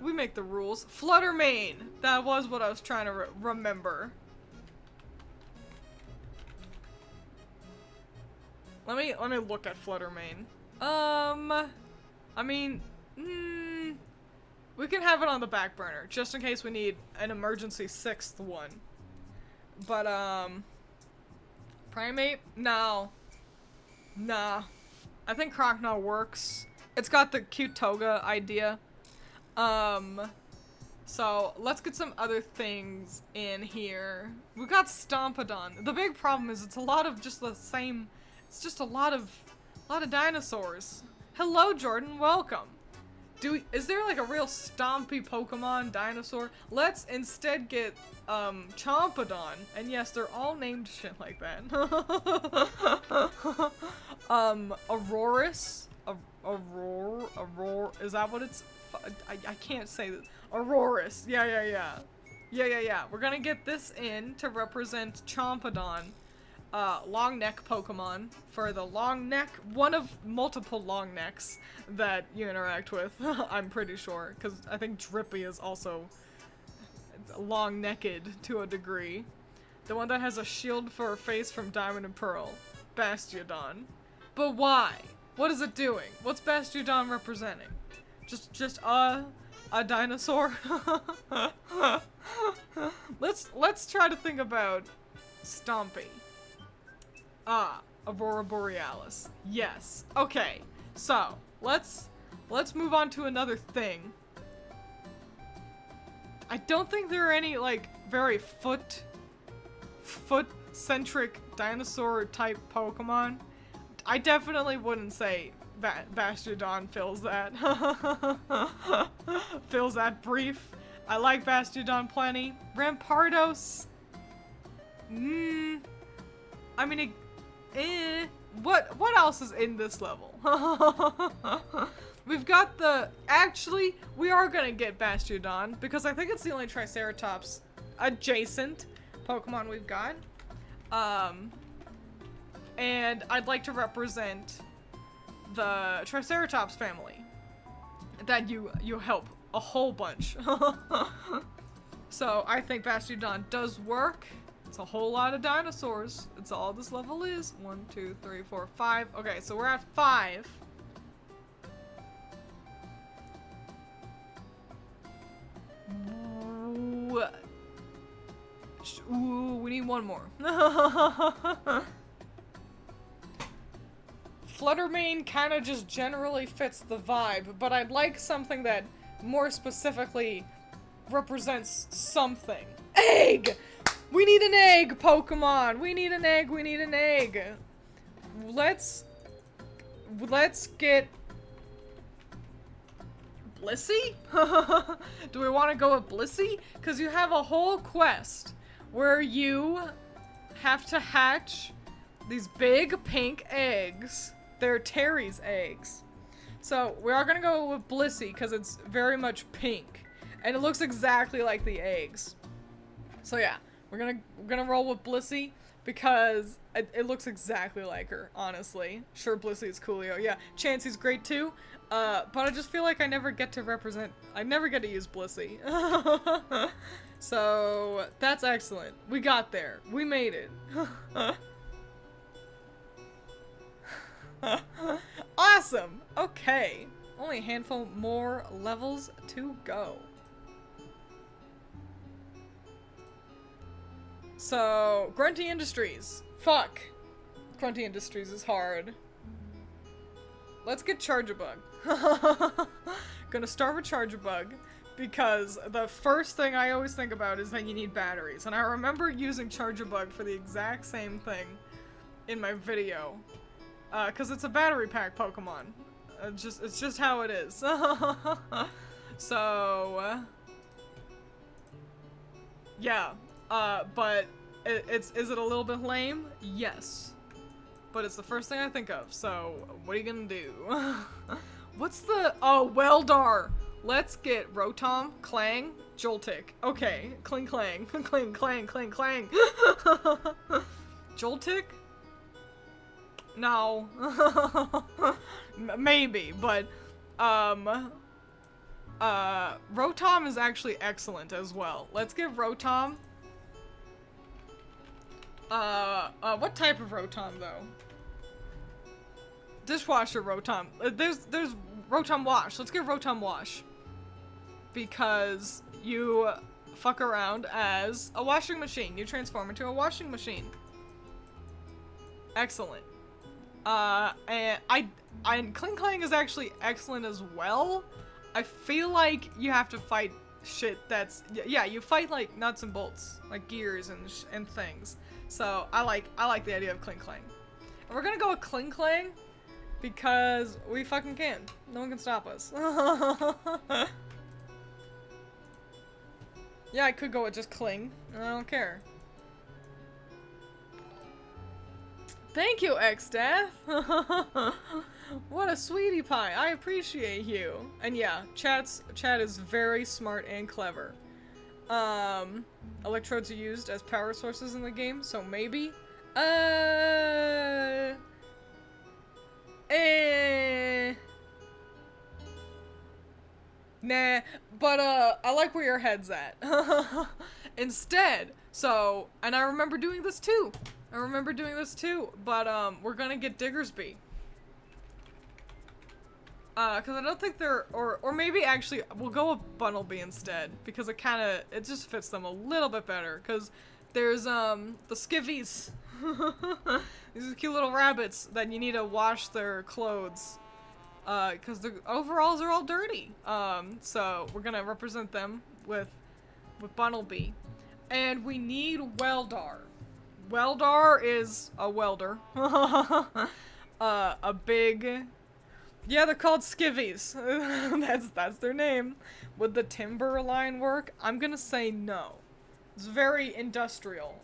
We make the rules. Fluttermane! That was what I was trying to remember. Let me look at Fluttermane. I mean, we can have it on the back burner, just in case we need an emergency 6th one. But, Primate? No. Nah. I think Croconaw works. It's got the cute toga idea. So, let's get some other things in here. We got Stompodon. The big problem is it's a lot of just the same... It's just a lot of dinosaurs. Hello, Jordan. Welcome. Is there like a real stompy Pokemon dinosaur? Let's instead get Chompodon. And yes, they're all named shit like that. Aurorus. Aurora. Is that what it's? I can't say this. Aurorus. Yeah. We're gonna get this in to represent Chompodon. Long neck Pokemon for the long neck, one of multiple long necks that you interact with, I'm pretty sure, because I think Drippy is also long-necked to a degree. The one that has a shield for a face from Diamond and Pearl, Bastiodon. But why? What is it doing? What's Bastiodon representing? Just a dinosaur? Let's try to think about Stompy. Ah, Aurora Borealis. Yes. Okay. So, let's move on to another thing. I don't think there are any, like, very foot-centric dinosaur-type Pokemon. I definitely wouldn't say Bastiodon fills that. Fills that brief. I like Bastiodon plenty. Rampardos. I mean, what else is in this level? We've got actually, we are gonna get Bastiodon, because I think it's the only Triceratops adjacent Pokemon we've got. And I'd like to represent the Triceratops family. That you help a whole bunch. So I think Bastiodon does work. It's a whole lot of dinosaurs. It's all this level is. 1, 2, 3, 4, 5. Okay, so we're at 5. Ooh, we need one more. Fluttermane kind of just generally fits the vibe, but I'd like something that more specifically represents something. Egg! We need an egg, Pokemon! We need an egg, we need an egg! Let's get Blissey? Do we want to go with Blissey? Because you have a whole quest where you have to hatch these big pink eggs. They're Terry's eggs. So we are gonna go with Blissey because it's very much pink. And it looks exactly like the eggs. So yeah, we're gonna roll with Blissey because it looks exactly like her, honestly. Sure, Blissey is coolio. Yeah, Chansey's great too. But I just feel like I never get to use Blissey. So that's excellent. We got there. We made it. Awesome! Okay. Only a handful more levels to go. So, Grunty Industries. Fuck. Grunty Industries is hard. Let's get Charjabug. Gonna start with Charjabug because the first thing I always think about is that you need batteries. And I remember using Charjabug for the exact same thing in my video. Because it's a battery pack Pokemon. It's just how it is. So, yeah. But is it a little bit lame? Yes. But it's the first thing I think of, so what are you gonna do? What's the... Oh, Weldar! Let's get Rotom, Clang, Joltik. Okay, Kling Clang. Cling, clang, clang, clang. Joltik? No. Maybe, but, Rotom is actually excellent as well. Let's give Rotom... what type of Rotom, though? Dishwasher Rotom. There's Rotom Wash. Let's give Rotom Wash. Because you fuck around as a washing machine. You transform into a washing machine. Excellent. And Kling Clang is actually excellent as well. I feel like you have to fight shit that's... Yeah, you fight, like, nuts and bolts. Like gears and things. So, I like the idea of Kling Clang. And we're gonna go with Kling Clang because we fucking can. No one can stop us. Yeah, I could go with just Kling. I don't care. Thank you, Xdeath! What a sweetie pie. I appreciate you. And yeah, chat is very smart and clever. Electrodes are used as power sources in the game, so maybe. Nah, but I like where your head's at. Instead, so, and I remember doing this too. But we're gonna get Diggersby. Cause I don't think they're, or maybe actually, we'll go with Bunnelby instead, because it just fits them a little bit better, cause There's, the skivvies. These are cute little rabbits that you need to wash their clothes. Because the overalls are all dirty. So we're gonna represent them with Bunnelby. And we need Weldar. Weldar is a welder. A big... Yeah, they're called skivvies. That's their name. Would the timber line work? I'm gonna say no. It's very industrial.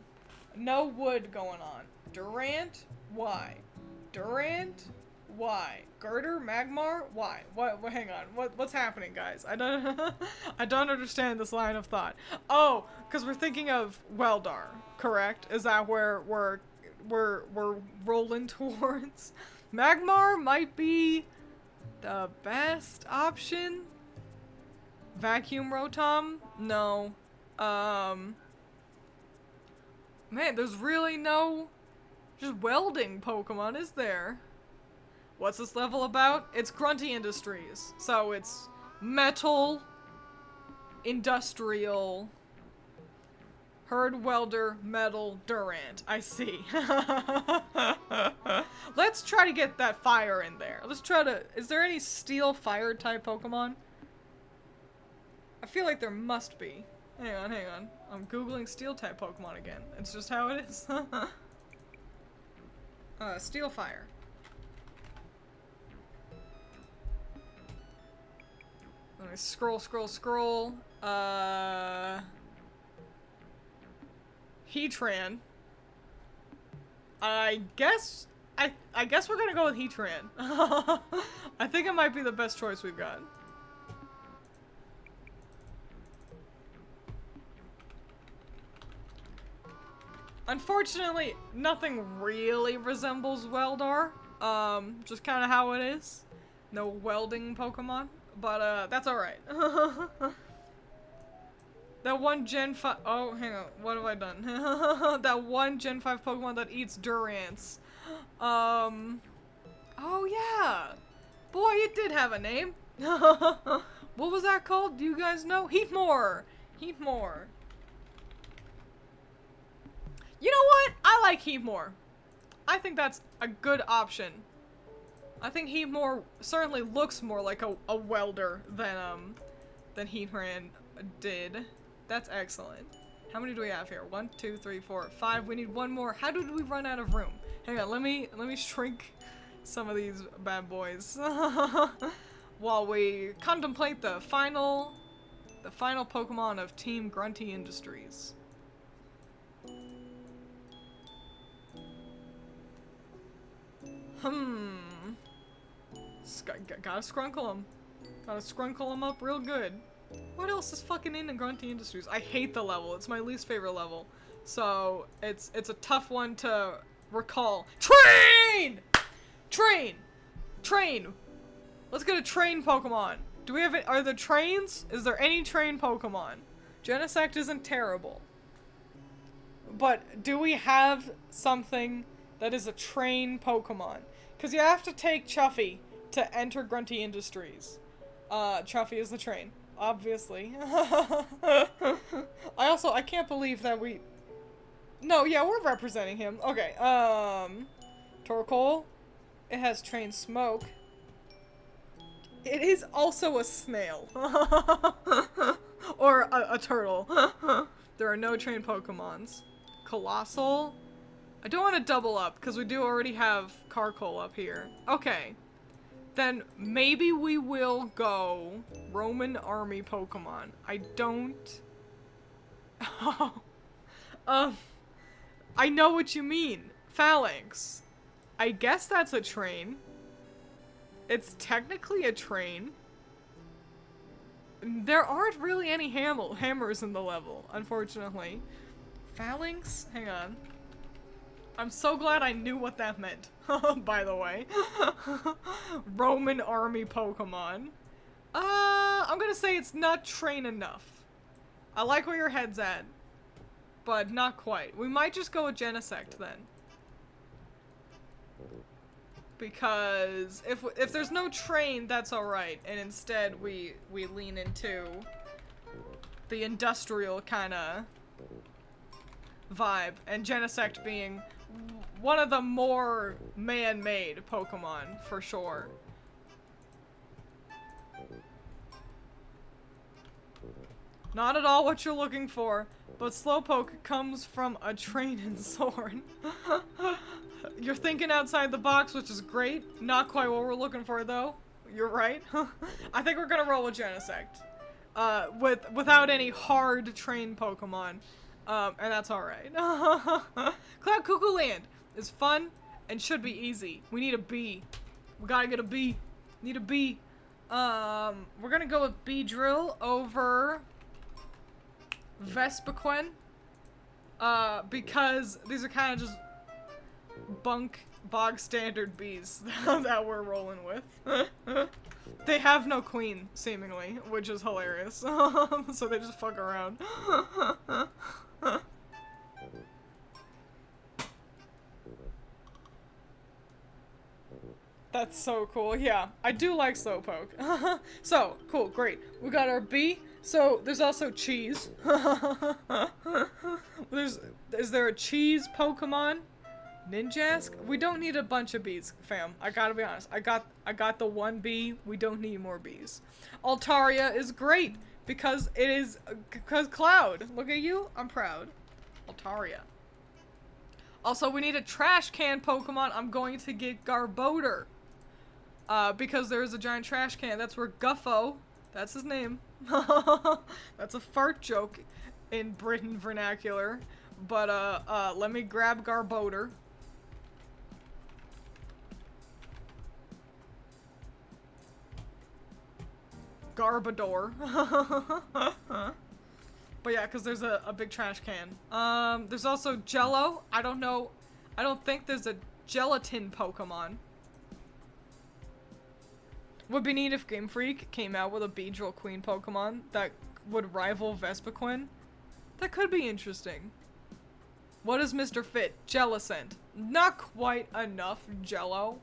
No wood going on. Durant? Why? Durant? Why? Girder? Magmar? Why? What? Hang on. What's happening, guys? I don't I don't understand this line of thought. Oh, because we're thinking of Weldar, correct? Is that where we're rolling towards? Magmar might be the best option. Vacuum Rotom? No. Man, there's really no just welding Pokemon, is there? What's this level about? It's Grunty Industries. So it's metal, industrial, herd welder, metal, Durant. I see. Let's try to get that fire in there. Let's try to... Is there any steel fire type Pokemon? I feel like there must be. Hang on. I'm googling steel type Pokemon again. It's just how it is. Steel fire. Let me scroll. Heatran. I guess we're gonna go with Heatran. I think it might be the best choice we've got. Unfortunately, nothing really resembles Weldar. Just kind of how it is. No welding Pokemon. But, that's alright. That one Gen 5... Oh, hang on. What have I done? That one Gen 5 Pokemon that eats Durants. Oh, yeah. Boy, it did have a name. What was that called? Do you guys know? Heatmore. You know what? I like Heatmore. I think that's a good option. I think Heatmore certainly looks more like a welder than Heatran did. That's excellent. How many do we have here? 1, 2, 3, 4, 5. We need one more. How did we run out of room? Hang on, let me shrink some of these bad boys while we contemplate the final Pokemon of Team Grunty Industries. Gotta scrunkle him. Gotta scrunkle him up real good. What else is fucking in the Grunty Industries? I hate the level. It's my least favorite level. So, it's a tough one to recall. Train! Let's get a train Pokemon. Do we have it? Are there trains? Is there any train Pokemon? Genesect isn't terrible. But do we have something that is a train Pokemon? Because you have to take Chuffy to enter Grunty Industries. Chuffy is the train, obviously. I can't believe that we... No, yeah, we're representing him. Okay, Torkoal. It has train Smoke. It is also a snail. Or a turtle. There are no train Pokemons. Colossal. I don't want to double up, because we do already have Carkol up here. Okay. Then maybe we will go Roman Army Pokemon. I don't... I know what you mean. Phalanx. I guess that's a train. It's technically a train. There aren't really any hammers in the level, unfortunately. Phalanx? Hang on. I'm so glad I knew what that meant, by the way. Roman Army Pokemon. I'm gonna say it's not train enough. I like where your head's at, but not quite. We might just go with Genesect then. Because if there's no train, that's alright, and instead we lean into the industrial kinda vibe, and Genesect being one of the more man-made Pokemon, for sure. Not at all what you're looking for, but Slowpoke comes from a train and sword. You're thinking outside the box, which is great. Not quite what we're looking for, though. You're right. I think we're gonna roll with Genesect. Without any hard train Pokemon. And that's alright. Cloud Cuckoo Land is fun and should be easy. We need a B. We gotta get a B. Need a B. We're gonna go with Beedrill over Vespiquen. Because these are kind of just bog standard bees that we're rolling with. They have no queen, seemingly, which is hilarious. So they just fuck around. That's so cool. Yeah, I do like Slowpoke. So, cool, great. We got our B. So, there's also cheese. Is there a cheese Pokemon? Ninjask? We don't need a bunch of bees, fam. I gotta be honest. I got the one bee. We don't need more bees. Altaria is great because it is Cloud. Look at you. I'm proud. Altaria. Also, we need a trash can Pokemon. I'm going to get Garbodor. Because there is a giant trash can. That's where Guffo, that's his name. That's a fart joke in Britain vernacular. But, let me grab Garbodor. Garbodor. But yeah, because there's a big trash can. There's also Jello. I don't know. I don't think there's a gelatin Pokemon. Would be neat if Game Freak came out with a Beedrill Queen Pokemon that would rival Vespiquen. That could be interesting. What is Mr. Fit? Jellicent. Not quite enough Jello.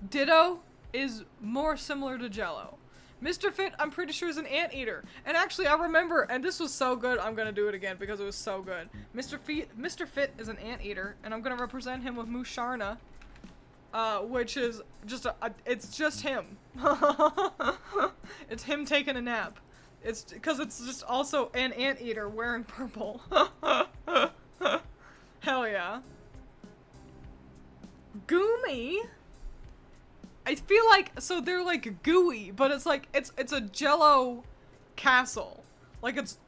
Ditto is more similar to Jello. Mr. Fit, I'm pretty sure, is an anteater. And actually, I remember, and this was so good, I'm gonna do it again because it was so good. Mr. Fit is an anteater, and I'm gonna represent him with Musharna. Which is just it's just him. It's him taking a nap. It's because it's just also an anteater wearing purple. Hell yeah. Goomy? I feel like, so they're like gooey, but it's like, it's a Jello castle. Like it's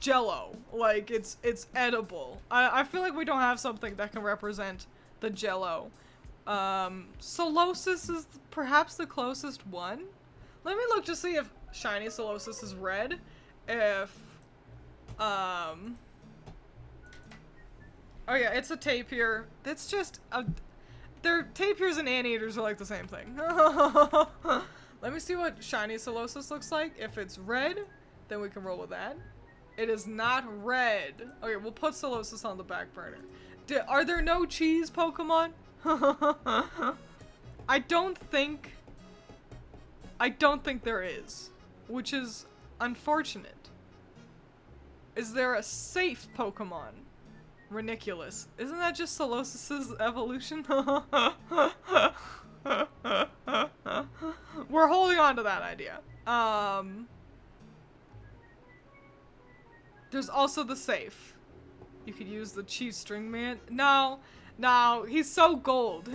Jello. Like it's edible. I feel like we don't have something that can represent the Jello. Solosis is perhaps the closest one. Let me look to see if shiny Solosis is red. If, oh yeah, it's a tapir. It's just tapirs and anteaters are like the same thing. Let me see what shiny Solosis looks like. If it's red, then we can roll with that. It is not red. Okay, we'll put Solosis on the back burner. Are there no cheese Pokemon? I don't think there is, which is unfortunate. Is there a safe Pokemon? Reniculous. Isn't that just Solosis's evolution? We're holding on to that idea. There's also the safe. You could use the cheese string man. No, he's so gold.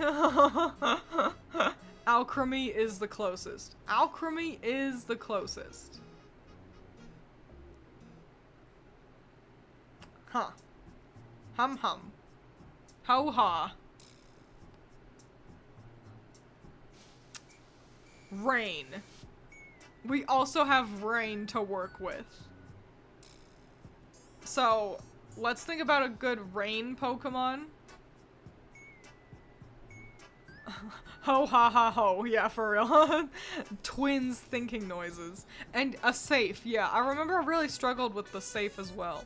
Alchemy is the closest. Alchemy is the closest. Huh. Hum hum. Ho ha. Rain. We also have rain to work with. So, let's think about a good rain Pokemon. Ho ha ha ho, yeah, for real. Twiins thinking noises. And a safe, yeah. I remember I really struggled with the safe as well.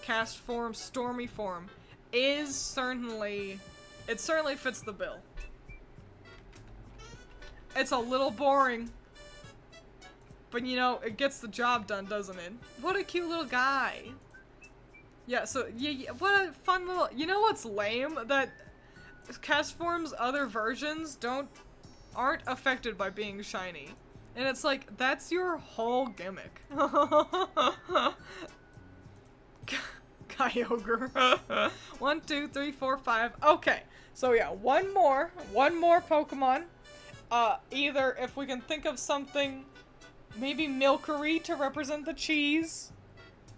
Cast form, stormy form is certainly, it certainly fits the bill. It's a little boring, but you know, it gets the job done, doesn't it? What a cute little guy. Yeah, so, yeah, what a fun little... You know what's lame? That Castform's other versions aren't affected by being shiny. And it's like, that's your whole gimmick. Kyogre. 1, 2, 3, 4, 5. Okay, so yeah, one more Pokemon. Either if we can think of something, maybe Milcery to represent the cheese,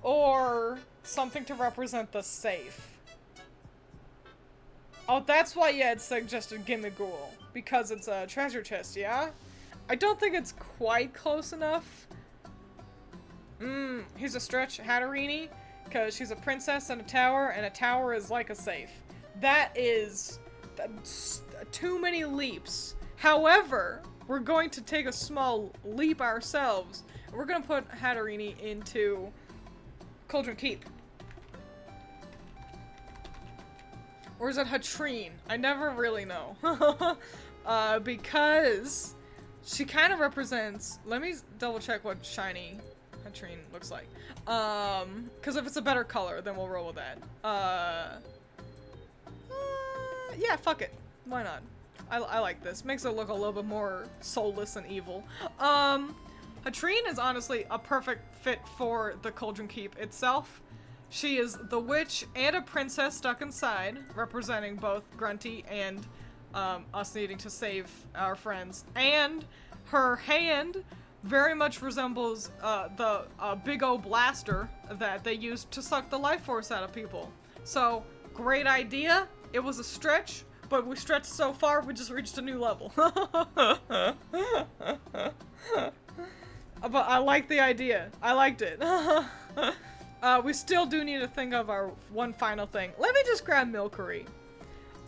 or something to represent the safe. Oh, that's why you had suggested Gimmighoul, because it's a treasure chest, yeah? I don't think it's quite close enough. Here's a stretch, Hatterini, because she's a princess in a tower is like a safe. That's too many leaps. However, we're going to take a small leap ourselves. We're going to put Hatterini into Cauldron Keep. Or is it Hatrine? I never really know. Because she kind of represents... Let me double check what shiny Hatrine looks like. Because if it's a better color, then we'll roll with that. Yeah, fuck it. Why not? I like this. Makes it look a little bit more soulless and evil. Hatrine is honestly a perfect fit for the Cauldron Keep itself. She is the witch and a princess stuck inside, representing both Grunty and us needing to save our friends. And her hand very much resembles the big old blaster that they used to suck the life force out of people. So, great idea. It was a stretch, but we stretched so far we just reached a new level. But I like the idea. I liked it. We still do need to think of our one final thing. Let me just grab Milcery.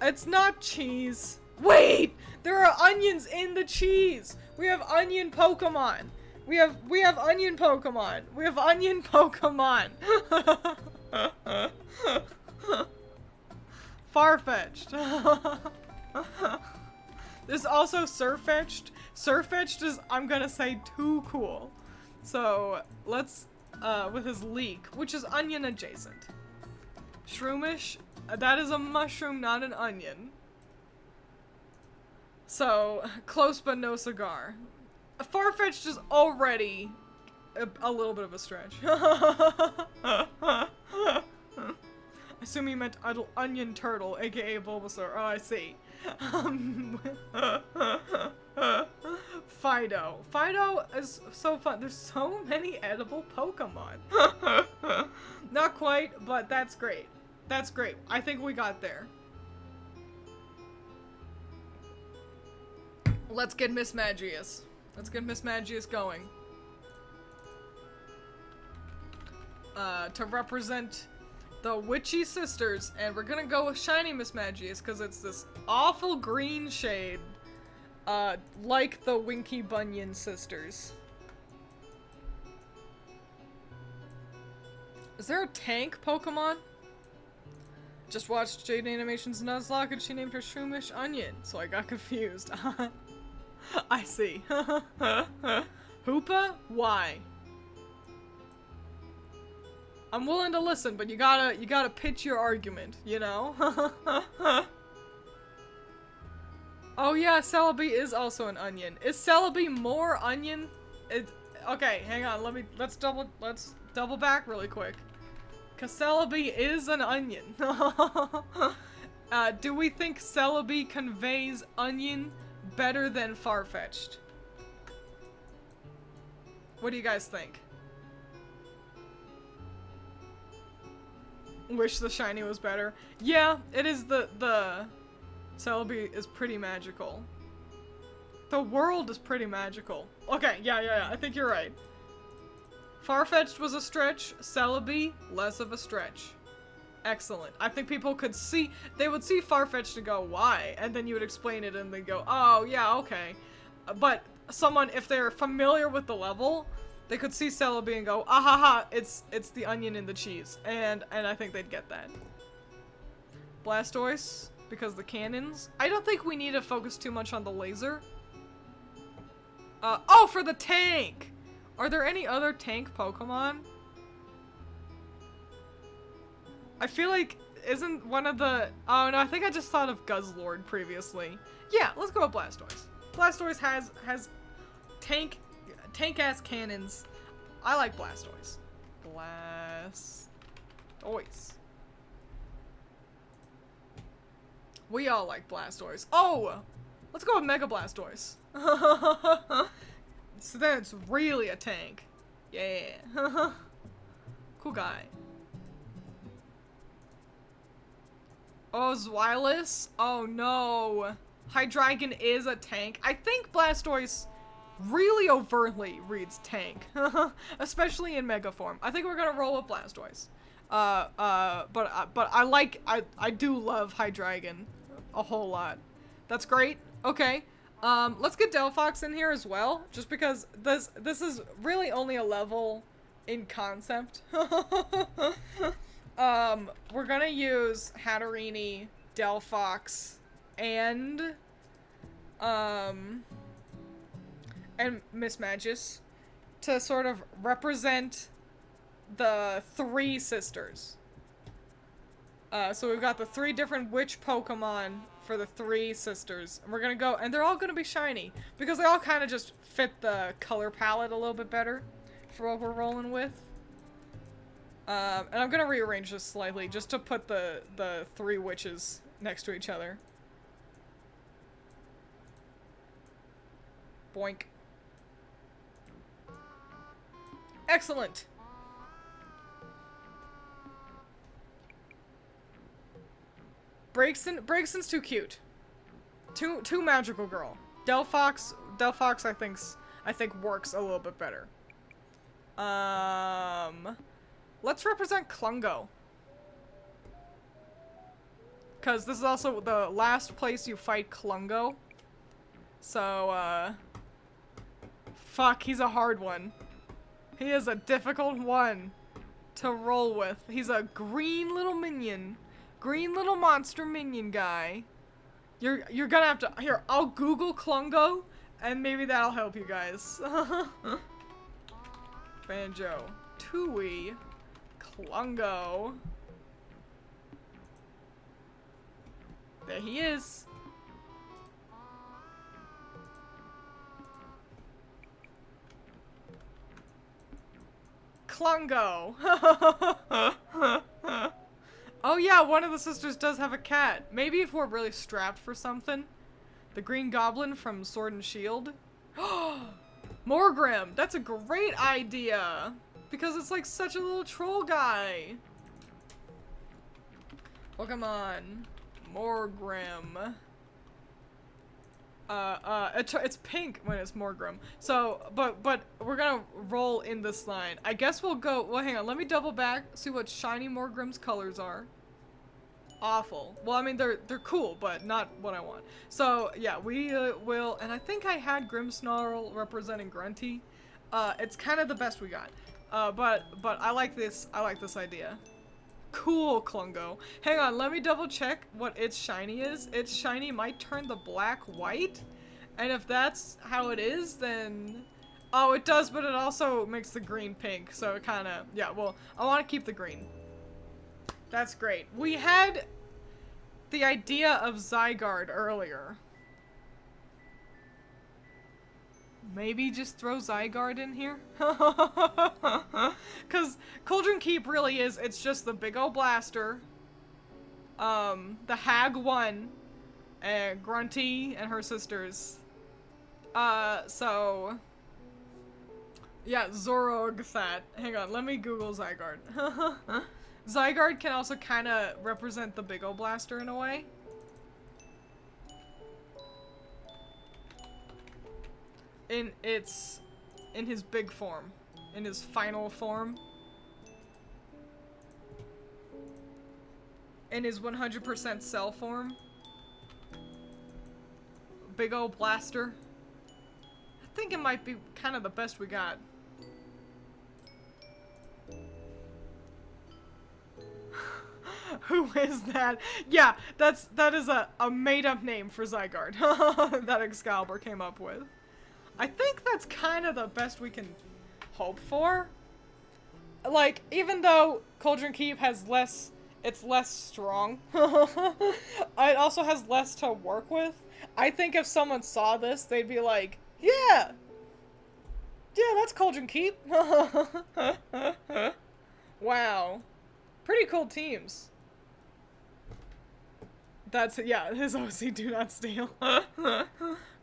It's not cheese. Wait! There are onions in the cheese! We have onion Pokemon! We have onion Pokemon! We have onion Pokemon! Farfetch'd. There's also Surfetch'd. Surfetch'd is, I'm gonna say, too cool. So, let's, with his leek, which is onion adjacent. Shroomish, that is a mushroom, not an onion. So, close but no cigar. Farfetch'd is already a little bit of a stretch. I assume you meant onion turtle, aka Bulbasaur. Oh, I see. Fido. Fido is so fun. There's so many edible Pokemon. Not quite, but that's great. That's great. I think we got there. Let's get Miss Magius. Let's get Miss Magius going. To represent the Witchy Sisters, and we're gonna go with Shiny Miss Magius because it's this awful green shade, like the Winky Bunyan Sisters. Is there a tank Pokemon? Just watched Jade Animation's Nuzlocke and she named her Shroomish Onion, so I got confused. I see. Hoopa? Why? I'm willing to listen, but you gotta pitch your argument, you know? Oh yeah, Celebi is also an onion. Is Celebi more onion? Okay, hang on, let's double back really quick. 'Cause Celebi is an onion. Do we think Celebi conveys onion better than Farfetch'd? What do you guys think? Wish the shiny was better. Yeah, it is the Celebi is pretty magical. The world is pretty magical. Okay, yeah, I think you're right. Farfetch'd was a stretch, Celebi, less of a stretch. Excellent. I think people could see, they would see Farfetch'd and go, why? And then you would explain it and they go, oh, yeah, okay. But someone, if they're familiar with the level, they could see Celebi and go, ahaha, it's the onion in the cheese. And I think they'd get that. Blastoise, because the cannons. I don't think we need to focus too much on the laser. Oh, for the tank! Are there any other tank Pokemon? I feel like, isn't one of the... Oh, no, I think I just thought of Guzzlord previously. Yeah, let's go with Blastoise. Blastoise has tank-ass cannons. I like Blastoise. Blastoise. We all like Blastoise. Oh! Let's go with Mega Blastoise. So then it's really a tank. Yeah. Cool guy. Oh, Zweilous? Oh no. Hydreigon is a tank. I think Blastoise really overtly reads tank. Especially in Mega form. I think we're gonna roll with Blastoise. But I do love Hydreigon a whole lot. That's great. Okay. Let's get Delphox in here as well, just because this is really only a level in concept. We're gonna use Hatterini, Delphox, and Mismagius to sort of represent the three sisters. So we've got the three different witch Pokemon for the three sisters. And we're gonna go, and they're all gonna be shiny, because they all kind of just fit the color palette a little bit better for what we're rolling with. And I'm gonna rearrange this slightly, just to put the three witches next to each other. Boink. Excellent! Braixen's too cute. Too magical girl. Delphox I think works a little bit better. Let's represent Klungo. Cause this is also the last place you fight Klungo. So, fuck, he's a hard one. He is a difficult one to roll with. He's a green little minion. Green little monster minion guy. You're gonna have to... Here, I'll Google Klungo, and maybe that'll help you guys. Banjo-Tooie. Klungo. There he is. Klungo. Oh yeah, one of the sisters does have a cat. Maybe if we're really strapped for something. The Green Goblin from Sword and Shield. Morgrim! That's a great idea! Because it's like such a little troll guy. Pokemon. Morgrim. It's pink when it's Morgrim. So, but we're gonna roll in this line. I guess we'll go, well hang on, let me double back, see what shiny Morgrim's colors are. Awful. Well, I mean, they're cool, but not what I want. So, yeah, we will, and I think I had Grimmsnarl representing Grunty. It's kind of the best we got. But I like this idea. Cool, Klungo. Hang on, let me double check what its shiny is. Its shiny might turn the black white, and if that's how it is, then... Oh, it does, but it also makes the green pink, so it kinda... Yeah, well, I want to keep the green. That's great. We had the idea of Zygarde earlier. Maybe just throw Zygarde in here? Because Cauldron Keep really is, it's just the big ol' blaster, the Hag 1, and Grunty and her sisters. So... Yeah, Zorogthat. Hang on, let me Google Zygarde. Zygarde can also kind of represent the big ol' blaster in a way. In his big form. In his final form. In his 100% cell form. Big ol' blaster. I think it might be kind of the best we got. Who is that? Yeah, that is a made-up name for Zygarde that Excalibur came up with. I think that's kind of the best we can hope for. Like, even though Cauldron Keep has less it's less strong. It also has less to work with. I think if someone saw this, they'd be like, yeah! Yeah, that's Cauldron Keep. Wow. Pretty cool teams. That's, yeah, his OC do not steal.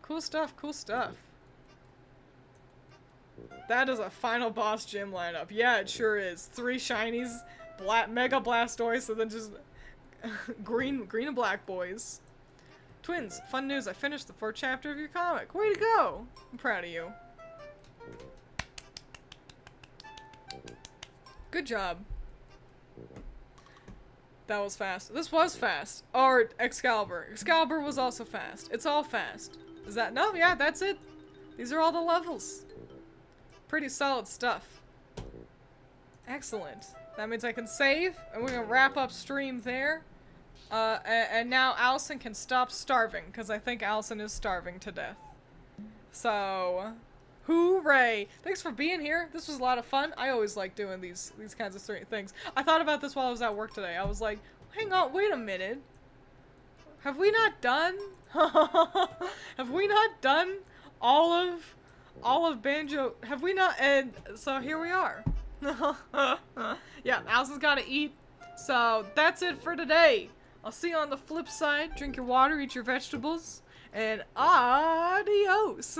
Cool stuff, cool stuff. That is a final boss gym lineup. Yeah, it sure is. 3 shinies, Mega Blastoise, and then just green and black boys. Twiins, fun news. I finished the 4th chapter of your comic. Way to go. I'm proud of you. Good job. That was fast. This was fast. Or Excalibur. Excalibur was also fast. It's all fast. Is that? No, yeah, that's it. These are all the levels. Pretty solid stuff. Excellent. That means I can save, and we're gonna wrap up stream there. And now Allison can stop starving, because I think Allison is starving to death. So, hooray! Thanks for being here. This was a lot of fun. I always like doing these kinds of things. I thought about this while I was at work today. I was like, hang on, wait a minute. Have we not done? Have we not done all of Banjo? Have we not? And so here we are. Yeah, Allison's gotta eat. So that's it for today. I'll see you on the flip side. Drink your water, eat your vegetables, and adios.